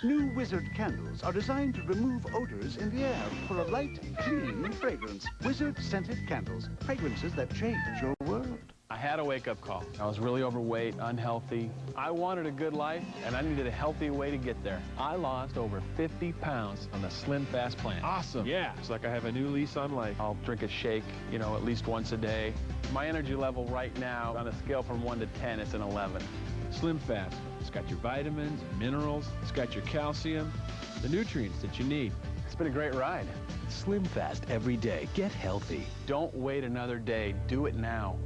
S19: New Wizard candles are designed to remove odors in the air for a light, clean fragrance. Wizard scented candles. Fragrances that change your world.
S20: I had a wake-up call. I was really overweight, unhealthy. I wanted a good life, and I needed a healthy way to get there. I lost over 50 pounds on the Slim Fast plan. Awesome. Yeah, it's like I have a new lease on life. I'll drink a shake, you know, at least once a day. My energy level right now, on a scale from 1 to 10, it's an 11.
S21: Slim Fast. It's got your vitamins and minerals. It's got your calcium, the nutrients that you need.
S20: It's been a great ride.
S21: Slim Fast every day. Get healthy.
S20: Don't wait another day. Do it now.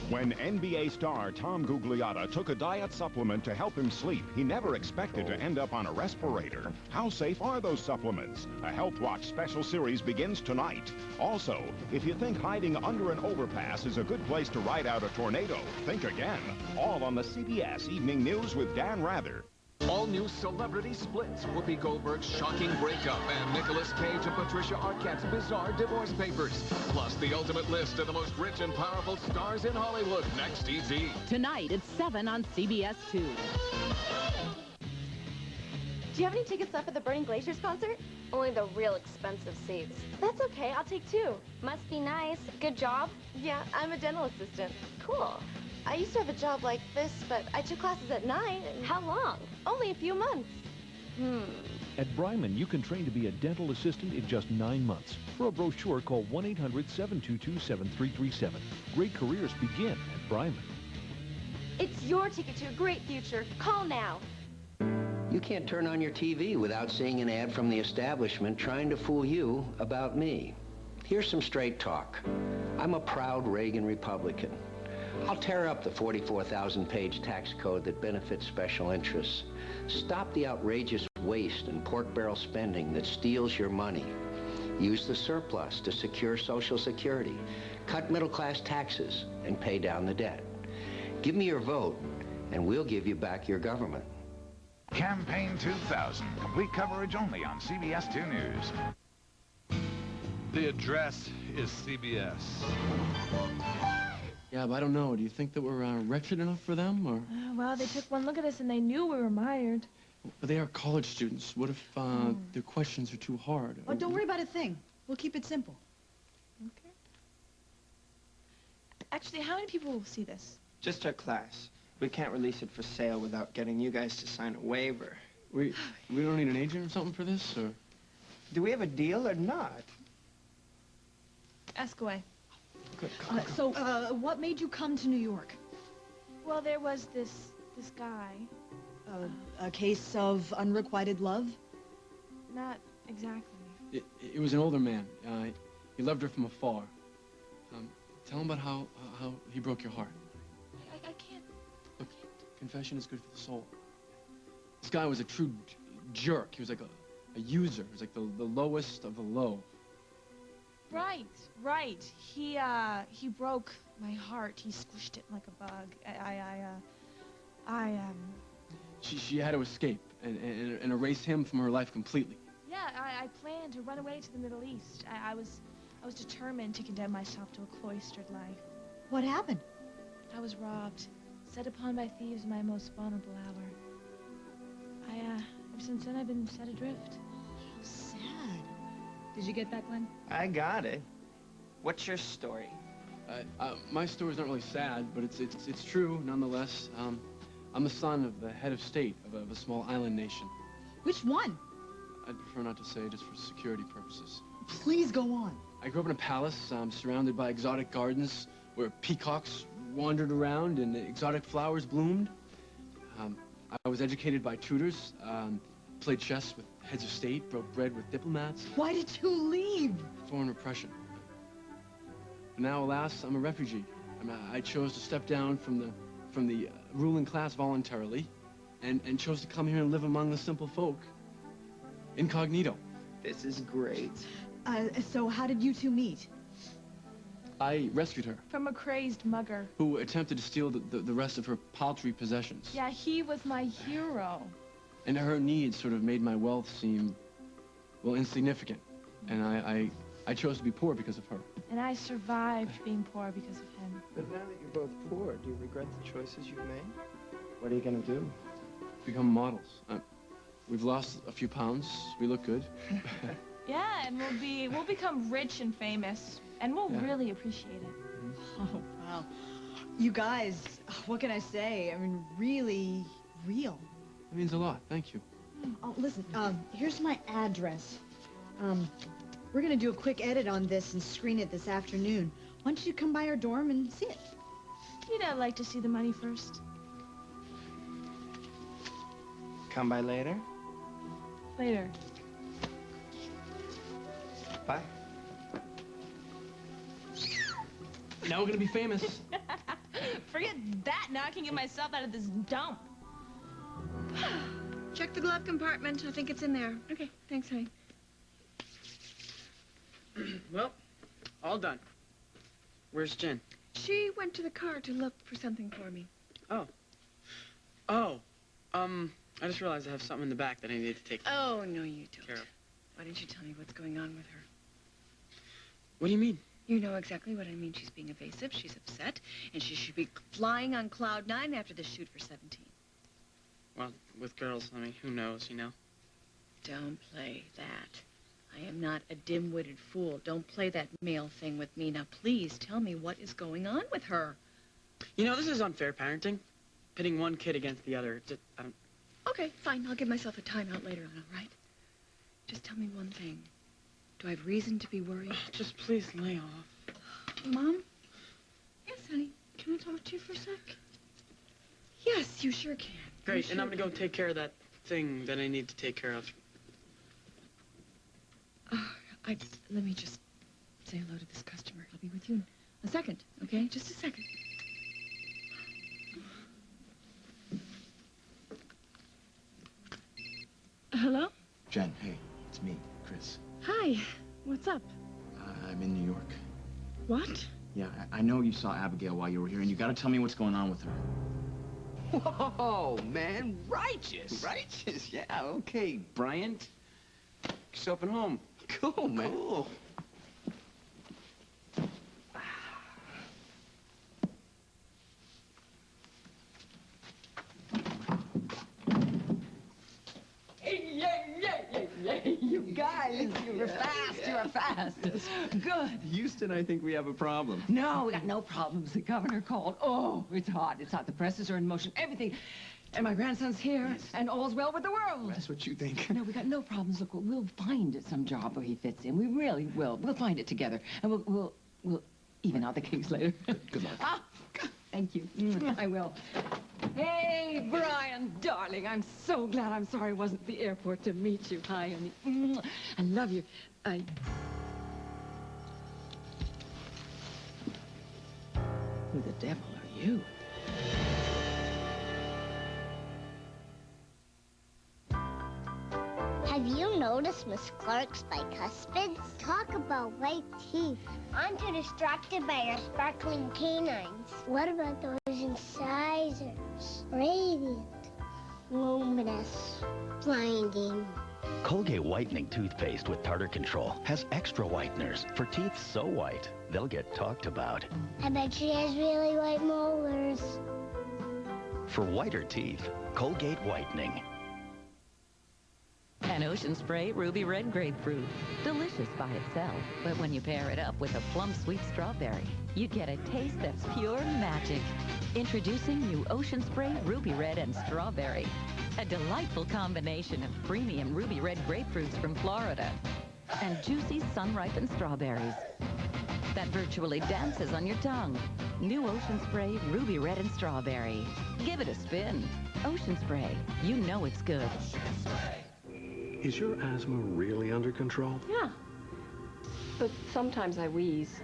S15: When NBA star Tom Gugliotta took a diet supplement to help him sleep, he never expected to end up on a respirator. How safe are those supplements? A Health Watch special series begins tonight. Also, if you think hiding under an overpass is a good place to ride out a tornado, think again. All on the CBS Evening News with Dan Rather.
S22: All new Celebrity Splits, Whoopi Goldberg's shocking breakup, and Nicolas Cage and Patricia Arquette's bizarre divorce papers. Plus, the ultimate list of the most rich and powerful stars in Hollywood. Next TV.
S23: Tonight at 7 on CBS 2.
S3: Do you have any tickets left for the Burning Glaciers concert?
S29: Only the real expensive seats.
S3: That's okay, I'll take 2.
S29: Must be nice. Good job?
S3: Yeah, I'm a dental assistant.
S29: Cool.
S3: I used to have a job like this, but I took classes at night. And
S29: How long?
S3: only a few months.
S5: At Bryman, you can train to be a dental assistant in just 9 months. For a brochure, call 1-800-722-7337. Great careers begin at Bryman.
S3: It's your ticket to a great future. Call now.
S6: You can't turn on your TV without seeing an ad from the establishment trying to fool you about me. Here's some straight talk. I'm a proud Reagan Republican. I'll tear up the 44,000-page tax code that benefits special interests. Stop the outrageous waste and pork barrel spending that steals your money. Use the surplus to secure Social Security, cut middle-class taxes, and pay down the debt. Give me your vote, and we'll give you back your government.
S12: Campaign 2000. Complete coverage only on CBS 2 News.
S14: The address is CBS.
S18: Yeah, but I don't know. Do you think that we're wretched enough for them, or...?
S1: Well, they took one look at us and they knew we were mired.
S18: But they are college students. What if their questions are too hard?
S2: Oh, don't worry about a thing. We'll keep it simple.
S1: Okay. Actually, how many people will see this?
S7: Just our class. We can't release it for sale without getting you guys to sign a waiver.
S18: We don't need an agent or something for this, or...?
S7: Do we have a deal or not?
S1: Ask away.
S7: Good.
S2: So, what made you come to New York?
S1: Well, there was this guy.
S2: A case of unrequited love?
S1: Not exactly.
S18: It was an older man. He loved her from afar. Tell him about how he broke your heart.
S1: I can't.
S18: Look, confession is good for the soul. This guy was a true jerk. He was like a user. He was like the lowest of the low.
S1: Right. He broke my heart. He squished it like a bug.
S18: She had to escape and erase him from her life completely.
S1: Yeah, I planned to run away to the Middle East. I was determined to condemn myself to a cloistered life.
S2: What happened?
S1: I was robbed, set upon by thieves in my most vulnerable hour. Ever since then, I've been set adrift.
S2: Sad. Did you get that, Glenn?
S7: I got it. What's your story?
S18: My story's not really sad, but it's true nonetheless. I'm the son of the head of state of a small island nation.
S2: Which one?
S18: I'd prefer not to say, just for security purposes.
S2: Please go on.
S18: I grew up in a palace, surrounded by exotic gardens where peacocks wandered around and exotic flowers bloomed. I was educated by tutors, played chess with heads of state, broke bread with diplomats.
S2: Why did you leave?
S18: Foreign repression. But now, alas, I'm a refugee. I chose to step down from the ruling class voluntarily and chose to come here and live among the simple folk. Incognito.
S7: This is great.
S2: So how did you two meet?
S18: I rescued her,
S1: From a crazed mugger.
S18: who attempted to steal the rest of her paltry possessions.
S1: Yeah, he was my hero.
S18: And her needs sort of made my wealth seem, well, insignificant. And I chose to be poor because of her.
S1: And I survived being poor because of him.
S7: But now that you're both poor, do you regret the choices you've made? What are you gonna do?
S18: Become models. We've lost a few pounds. We look good.
S1: Yeah, and we'll become rich and famous. And we'll really appreciate it.
S2: Oh, wow. You guys, what can I say? I mean, really real.
S18: It means a lot. Thank you.
S2: Oh, listen, here's my address. We're gonna do a quick edit on this and screen it this afternoon. Why don't you come by our dorm and see it?
S1: You'd like to see the money first.
S7: Come by later?
S1: Later.
S7: Bye.
S18: Now we're gonna be famous.
S1: Forget that. Now I can get myself out of this dump.
S9: Check the glove compartment. I think it's in there. Okay, thanks, honey.
S23: Well, all done. Where's Jen?
S9: She went to the car to look for something for me.
S23: I just realized I have something in the back that I need to take
S9: Oh, no, you don't.
S23: care of.
S9: Why didn't you tell me what's going on with her?
S23: What do you mean?
S9: You know exactly what I mean. She's being evasive, she's upset, and she should be flying on cloud 9 after the shoot for 17.
S23: Well, with girls, I mean, who knows, you know?
S9: Don't play that. I am not a dim-witted fool. Don't play that male thing with me. Now, please tell me what is going on with her.
S23: You know, this is unfair parenting. Pitting one kid against the other. I don't...
S9: Okay, fine. I'll give myself a timeout later on, all right? Just tell me one thing. Do I have reason to be worried?
S23: Just please lay off.
S9: Mom? Yes, honey. Can I talk to you for a sec? Yes, you sure can.
S23: Great, and I'm gonna go take care of that thing that I need to take care of.
S9: Let me just say hello to this customer. I'll be with you in a second, okay? Just a second. Hello?
S4: Jen, hey, it's me, Chris.
S9: Hi. What's up?
S4: I'm in New York.
S9: What?
S4: Yeah, I know you saw Abigail while you were here, and you gotta tell me what's going on with her.
S6: Whoa, man, righteous.
S4: Righteous? Yeah, okay, Bryant. Yourself at home.
S6: Cool, man.
S4: Cool.
S10: You guys, you were fast, you were fast. Good.
S4: Houston, I think we have a problem.
S10: No, we got no problems. The governor called. Oh, it's hot, it's hot. The presses are in motion, everything. And my grandson's here, and all's well with the world.
S4: That's what you think.
S10: No, we got no problems. Look, we'll find some job where he fits in. We really will. We'll find it together. And we'll even out the kinks later.
S4: Good luck.
S10: Ah, thank you. I will. Hey, Brian, darling, I'm so glad. I'm sorry I wasn't at the airport to meet you. Hi, honey. I love you. Who the devil are you?
S11: Have you noticed Miss Clark's bicuspids? Talk about white teeth. I'm too distracted by your sparkling canines. What about those incisors? Radiant, luminous, blinding.
S16: Colgate Whitening Toothpaste with tartar control has extra whiteners for teeth so white, they'll get talked about.
S11: I bet she has really white molars.
S16: For whiter teeth, Colgate Whitening.
S24: An Ocean Spray Ruby Red Grapefruit. Delicious by itself, but when you pair it up with a plum sweet strawberry, you get a taste that's pure magic. Introducing new Ocean Spray Ruby Red and Strawberry. A delightful combination of premium Ruby Red grapefruits from Florida and juicy sun-ripened strawberries that virtually dances on your tongue. New Ocean Spray Ruby Red and Strawberry. Give it a spin. Ocean Spray. You know it's good.
S5: Is your asthma really under control?
S17: Yeah. But sometimes I wheeze.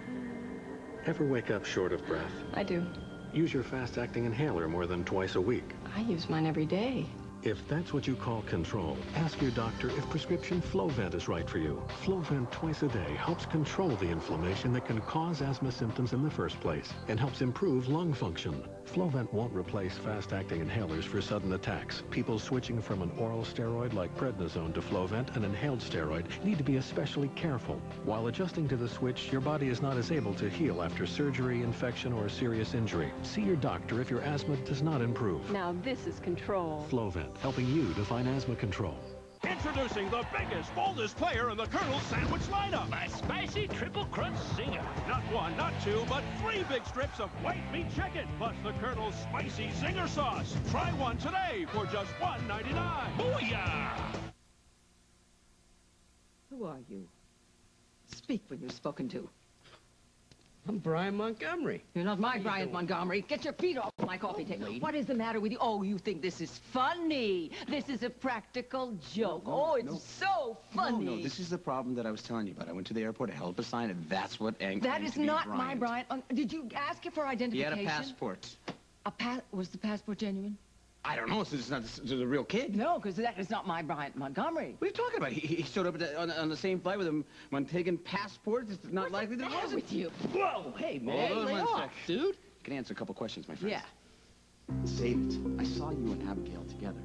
S5: Ever wake up short of breath?
S17: I do.
S5: Use your fast-acting inhaler more than twice a week.
S17: I use mine every day.
S5: If that's what you call control, ask your doctor if prescription Flovent is right for you. Flovent twice a day helps control the inflammation that can cause asthma symptoms in the first place and helps improve lung function. Flovent won't replace fast-acting inhalers for sudden attacks. People switching from an oral steroid like prednisone to Flovent, an inhaled steroid, need to be especially careful. While adjusting to the switch, your body is not as able to heal after surgery, infection, or serious injury. See your doctor if your asthma does not improve.
S17: Now this is control.
S5: Flovent, helping you define asthma control.
S25: Introducing the biggest, boldest player in the Colonel's sandwich lineup. My spicy triple crunch zinger. Not one, not two, but 3 big strips of white meat chicken, plus the Colonel's spicy zinger sauce. Try one today for just $1.99. Booyah!
S10: Who are you? Speak when you're spoken to.
S6: I'm Brian Montgomery.
S10: You're not my Brian Montgomery. Get your feet off my coffee table. What is the matter with you? Oh, you think this is funny. This is a practical joke. It's so funny.
S4: No, this is the problem that I was telling you about. I went to the airport, I held up a sign, and that's what angered me.
S10: That is not my Brian. Did you ask him for
S4: He
S10: identification?
S4: had a passport.
S10: Was the passport genuine?
S4: I don't know, since it's not the real kid.
S10: No, because that is not my Brian Montgomery.
S4: What are you talking about? He showed up on the same flight with a Montegan passport. It's not likely that it was
S10: with you.
S4: Whoa, hey, man.
S10: Hold on
S4: lay
S10: one
S4: off,
S10: sec.
S4: dude. You can answer a couple questions, my friend.
S10: Yeah.
S4: Save it. I saw you and Abigail together.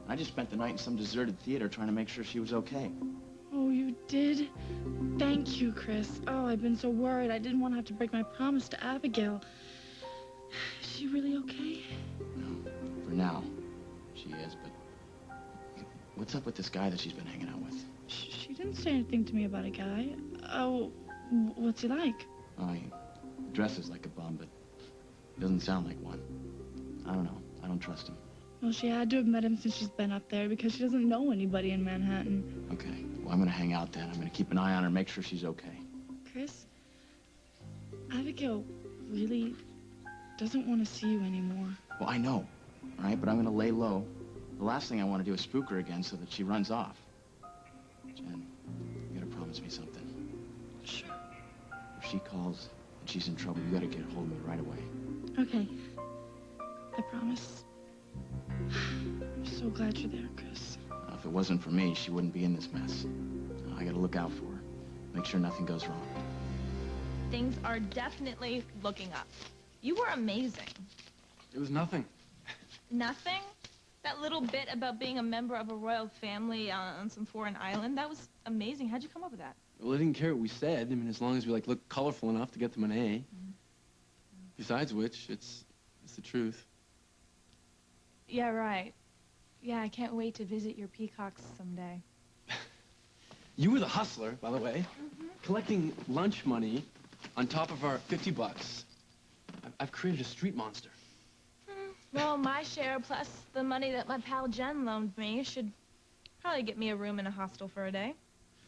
S4: I just spent the night in some deserted theater trying to make sure she was okay.
S9: Oh, you did? Thank you, Chris. Oh, I've been so worried. I didn't want to have to break my promise to Abigail. Is she really okay?
S4: No, for now. She is, but What's up with this guy that she's been hanging out with?
S9: She didn't say anything to me about a guy. Oh, what's he like?
S4: Oh, he dresses like a bum, but doesn't sound like one. I don't know. I don't trust him.
S9: Well, she had to have met him since she's been up there because she doesn't know anybody in Manhattan.
S4: Okay. Well, I'm gonna hang out then. I'm gonna keep an eye on her, make sure she's okay.
S9: Chris, Abigail really doesn't want to see you anymore.
S4: Well, I know, all right? But I'm gonna lay low. The last thing I want to do is spook her again so that she runs off. Jen, you gotta promise me something.
S9: Sure.
S4: If she calls and she's in trouble, you gotta get a hold of me right away.
S9: Okay. I promise. I'm so glad you're there, Chris.
S4: If it wasn't for me, she wouldn't be in this mess. I gotta look out for her. Make sure nothing goes wrong.
S1: Things are definitely looking up. You were amazing.
S18: It was nothing.
S1: Nothing? That little bit about being a member of a royal family on some foreign island, that was amazing. How'd you come up with that?
S18: Well, I didn't care what we said. I mean, as long as we, like, looked colorful enough to get them an A. Besides which, it's the truth.
S1: Yeah, right. Yeah, I can't wait to visit your peacocks someday.
S18: You were the hustler, by the way, collecting lunch money on top of our 50 bucks. I've created a street monster.
S1: Well, my share plus the money that my pal Jen loaned me should probably get me a room in a hostel for a day.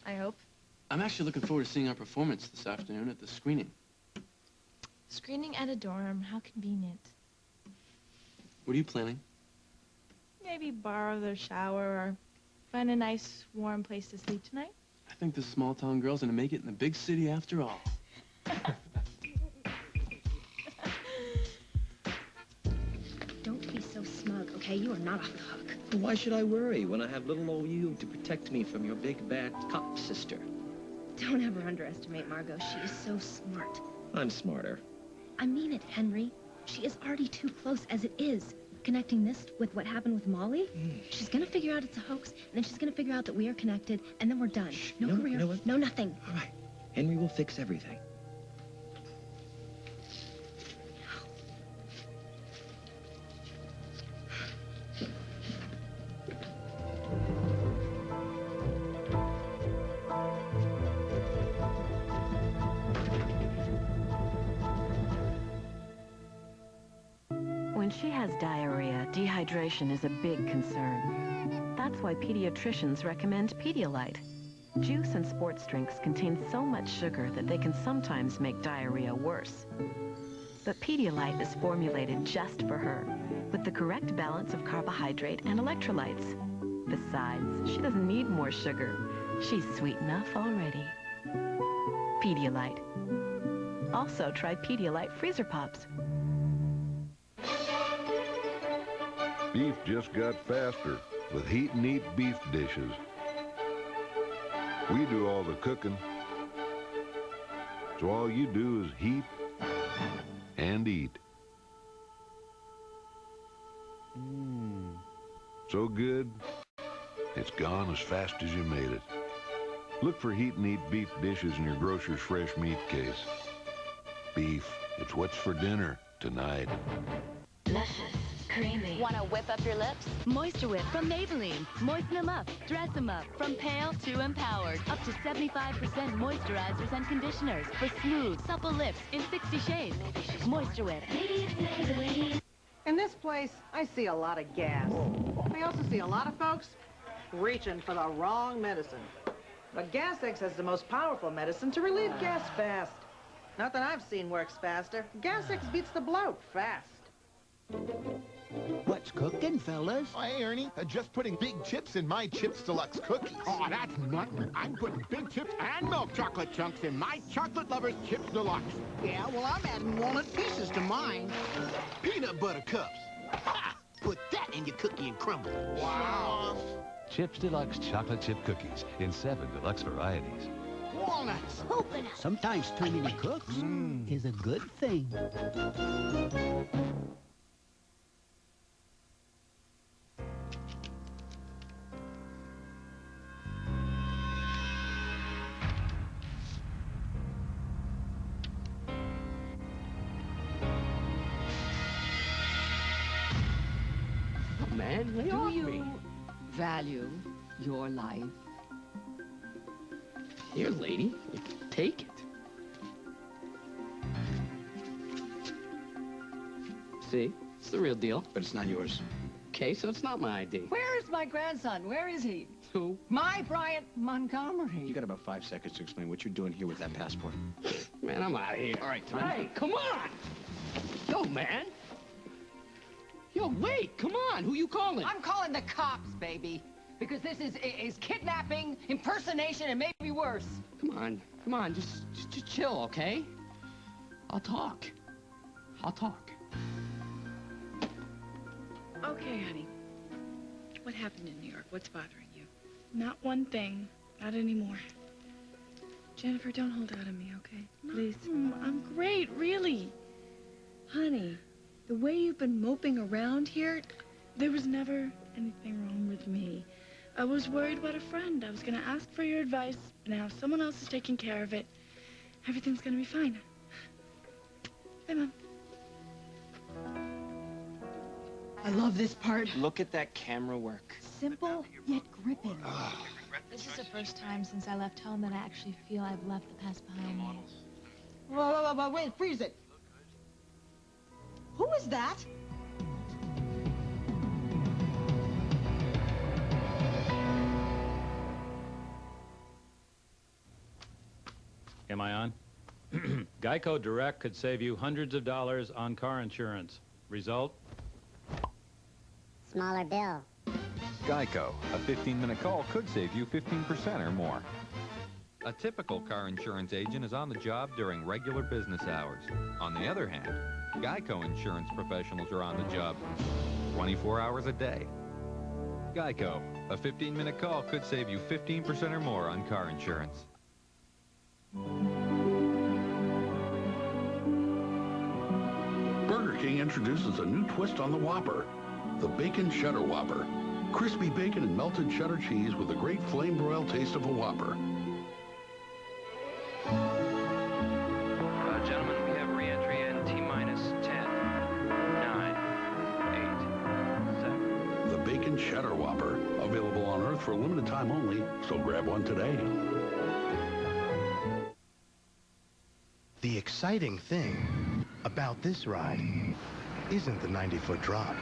S1: I hope.
S18: I'm actually looking forward to seeing our performance this afternoon at the screening.
S1: Screening at a dorm, how convenient.
S18: What are you planning?
S1: Maybe borrow their shower or find a nice, warm place to sleep tonight.
S18: I think this small-town girl's gonna make it in the big city after all.
S29: Don't be so smug, okay? You are not off the hook.
S8: Why should I worry when I have little old you to protect me from your big bad cop sister?
S29: Don't ever underestimate Margot. She is so smart.
S8: I'm smarter.
S29: I mean it, Henry. She is already too close as it is. Connecting this with what happened with Molly, she's gonna figure out it's a hoax, and then she's gonna figure out that we are connected, and then we're done. No career,
S8: you know what?
S29: no nothing.
S8: All right. Henry will fix everything.
S17: When she has diarrhea, dehydration is a big concern. That's why pediatricians recommend Pedialyte. Juice and sports drinks contain so much sugar that they can sometimes make diarrhea worse. But Pedialyte is formulated just for her, with the correct balance of carbohydrate and electrolytes. Besides, she doesn't need more sugar. She's sweet enough already. Pedialyte. Also try Pedialyte Freezer Pops.
S13: Beef just got faster with Heat and Eat beef dishes. We do all the cooking, so all you do is heat and eat. So good, it's gone as fast as you made it. Look for Heat and Eat beef dishes in your grocer's fresh meat case. Beef, it's what's for dinner tonight.
S24: Luscious, creamy.
S15: Want to whip up your lips?
S24: Moisture Whip from Maybelline. Moisten them up, dress them up. From pale to empowered. Up to 75% moisturizers and conditioners for smooth, supple lips in 60 shades. Moisture Whip.
S19: In this place, I see a lot of gas. I also see a lot of folks reaching for the wrong medicine. But Gas X has the most powerful medicine to relieve gas fast. Nothing I've seen works faster. Gas X beats the bloat fast.
S20: What's cooking, fellas?
S21: Hey, Ernie, just putting big chips in my Chips Deluxe cookies. Oh, that's nothing. I'm putting big chips and milk chocolate chunks in my Chocolate Lovers Chips Deluxe.
S20: Yeah, well, I'm adding walnut pieces to mine.
S21: Peanut butter cups.
S20: Ha! Put that in your cookie and crumble.
S21: Wow.
S26: Chips Deluxe chocolate chip cookies in 7 deluxe varieties.
S20: Walnuts. Sometimes too many cooks is a good thing.
S10: Man, lay off me. Value your life.
S8: Here, lady. Take it. See? It's the real deal.
S4: But it's not yours.
S8: Okay, so it's not my ID.
S10: Where is my grandson? Where is he?
S8: Who?
S10: My Bryant Montgomery.
S4: You got about 5 seconds to explain what you're doing here with that passport.
S8: Man, I'm out of here.
S4: All right, Tom.
S8: Hey, come on! Yo, man. Yo, wait, come on. Who you calling?
S10: I'm calling the cops, baby. Because this is kidnapping, impersonation, and maybe worse.
S8: Come on, just chill, okay? I'll talk.
S9: Okay, honey. What happened in New York? What's bothering you? Not one thing. Not anymore. Jennifer, don't hold out on me, okay? Please. I'm great, really. Honey, the way you've been moping around here, there was never anything wrong with me. I was worried about a friend. I was going to ask for your advice. Now someone else is taking care of it. Everything's going to be fine. Bye, Mom.
S10: I love this part.
S18: Look at that camera work.
S10: Simple, yet gripping.
S1: This is the first time since I left home that I actually feel I've left the past behind me.
S19: Whoa, wait, freeze it. Who is that?
S2: Am I on? Geico Direct could save you hundreds of dollars on car insurance. Result?
S11: Smaller bill.
S3: Geico. A 15-minute call could save you 15% or more. A typical car insurance agent is on the job during regular business hours. On the other hand, Geico insurance professionals are on the job 24 hours a day. Geico. A 15-minute call could save you 15% or more on car insurance.
S7: Burger King introduces a new twist on the Whopper, the Bacon Cheddar Whopper. Crispy bacon and melted cheddar cheese with a great flame-broiled taste of a Whopper.
S12: Gentlemen, we have re-entry in T-minus 10, 9, 8, 7.
S7: The Bacon Cheddar Whopper, available on Earth for a limited time only, so grab one today.
S14: The exciting thing about this ride isn't the 90-foot drop.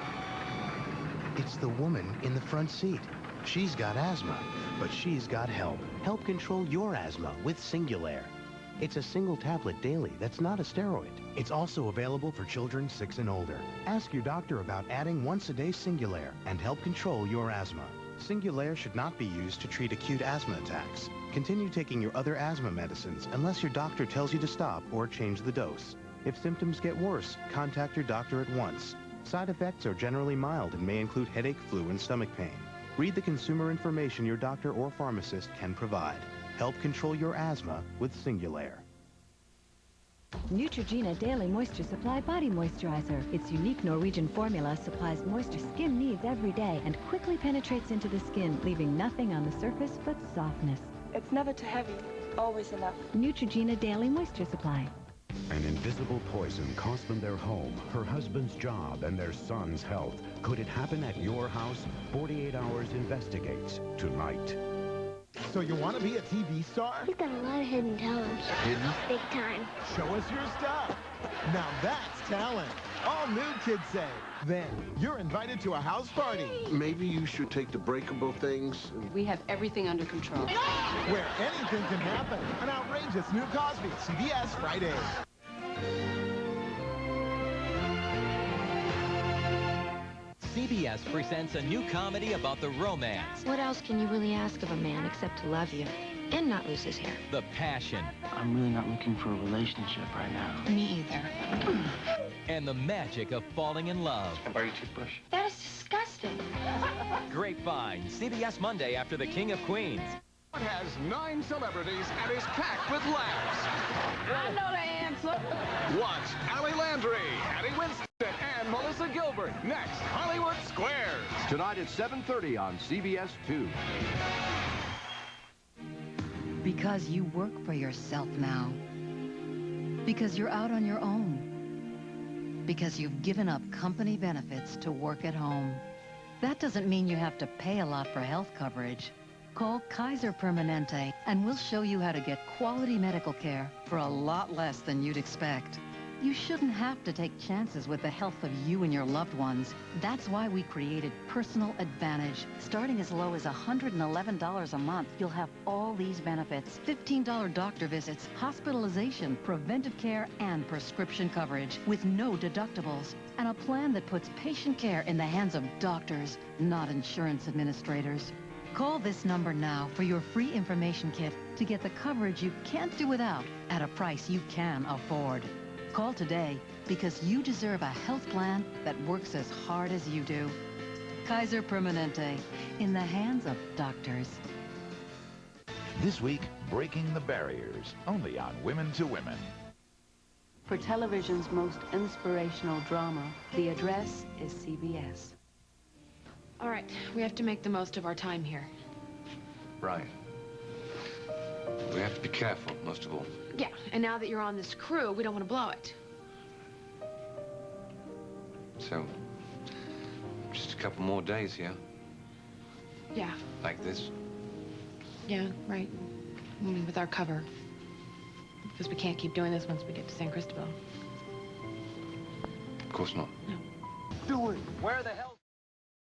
S14: It's the woman in the front seat. She's got asthma, but she's got help. Help control your asthma with Singulair. It's a single tablet daily that's not a steroid. It's also available for children 6 and older. Ask your doctor about adding once-a-day Singulair and help control your asthma. Singulair should not be used to treat acute asthma attacks. Continue taking your other asthma medicines unless your doctor tells you to stop or change the dose. If symptoms get worse, contact your doctor at once. Side effects are generally mild and may include headache, flu, and stomach pain. Read the consumer information your doctor or pharmacist can provide. Help control your asthma with Singulair.
S15: Neutrogena Daily Moisture Supply Body Moisturizer. Its unique Norwegian formula supplies moisture skin needs every day and quickly penetrates into the skin, leaving nothing on the surface but softness.
S22: It's never too heavy, always enough.
S15: Neutrogena Daily Moisture Supply.
S27: An invisible poison cost them their home, her husband's job, and their son's health. Could it happen at your house? 48 Hours investigates tonight.
S21: So you want to be a TV star?
S11: He's got a lot of hidden talents.
S21: Hidden?
S11: Big time.
S21: Show us your stuff. Now that's talent. All new, kids say. Then you're invited to a house party.
S7: Maybe you should take the breakable things.
S28: We have everything under control.
S21: Where anything can happen. An outrageous new Cosby. CBS Friday.
S30: CBS presents a new comedy about the romance,
S29: What else can you really ask of a man except to love you and not lose his hair?
S30: the passion,
S8: I'm really not looking for a relationship right now.
S29: Me either.
S30: and the magic of falling in love.
S8: Can I borrow your toothbrush?
S29: That is disgusting.
S30: Grapevine, CBS Monday after The King of Queens.
S31: It has 9 celebrities and is packed with laughs.
S10: I know the answer.
S31: Watch Allie Landry, Hattie Winston, and Melissa Gilbert next Hollywood Squares.
S32: Tonight at 7:30 on CBS 2.
S24: Because you work for yourself now. Because you're out on your own. Because you've given up company benefits to work at home. That doesn't mean you have to pay a lot for health coverage. Call Kaiser Permanente, and we'll show you how to get quality medical care for a lot less than you'd expect. You shouldn't have to take chances with the health of you and your loved ones. That's why we created Personal Advantage. Starting as low as $111 a month, you'll have all these benefits: $15 doctor visits, hospitalization, preventive care, and prescription coverage with no deductibles. And a plan that puts patient care in the hands of doctors, not insurance administrators. Call this number now for your free information kit to get the coverage you can't do without at a price you can afford. Call today because you deserve a health plan that works as hard as you do. Kaiser Permanente, in the hands of doctors.
S4: This week, Breaking the Barriers, only on Women to Women.
S28: For television's most inspirational drama, the address is CBS.
S5: All right, we have to make the most of our time here.
S6: Right. We have to be careful, most of all.
S5: Yeah, and now that you're on this crew, we don't want to blow it.
S6: So, just a couple more days here.
S5: Yeah,
S6: Like this.
S5: yeah, right. I mean, with our cover. Because we can't keep doing this once we get to San Cristobal.
S6: Of course not. Do it.
S30: Where the hell...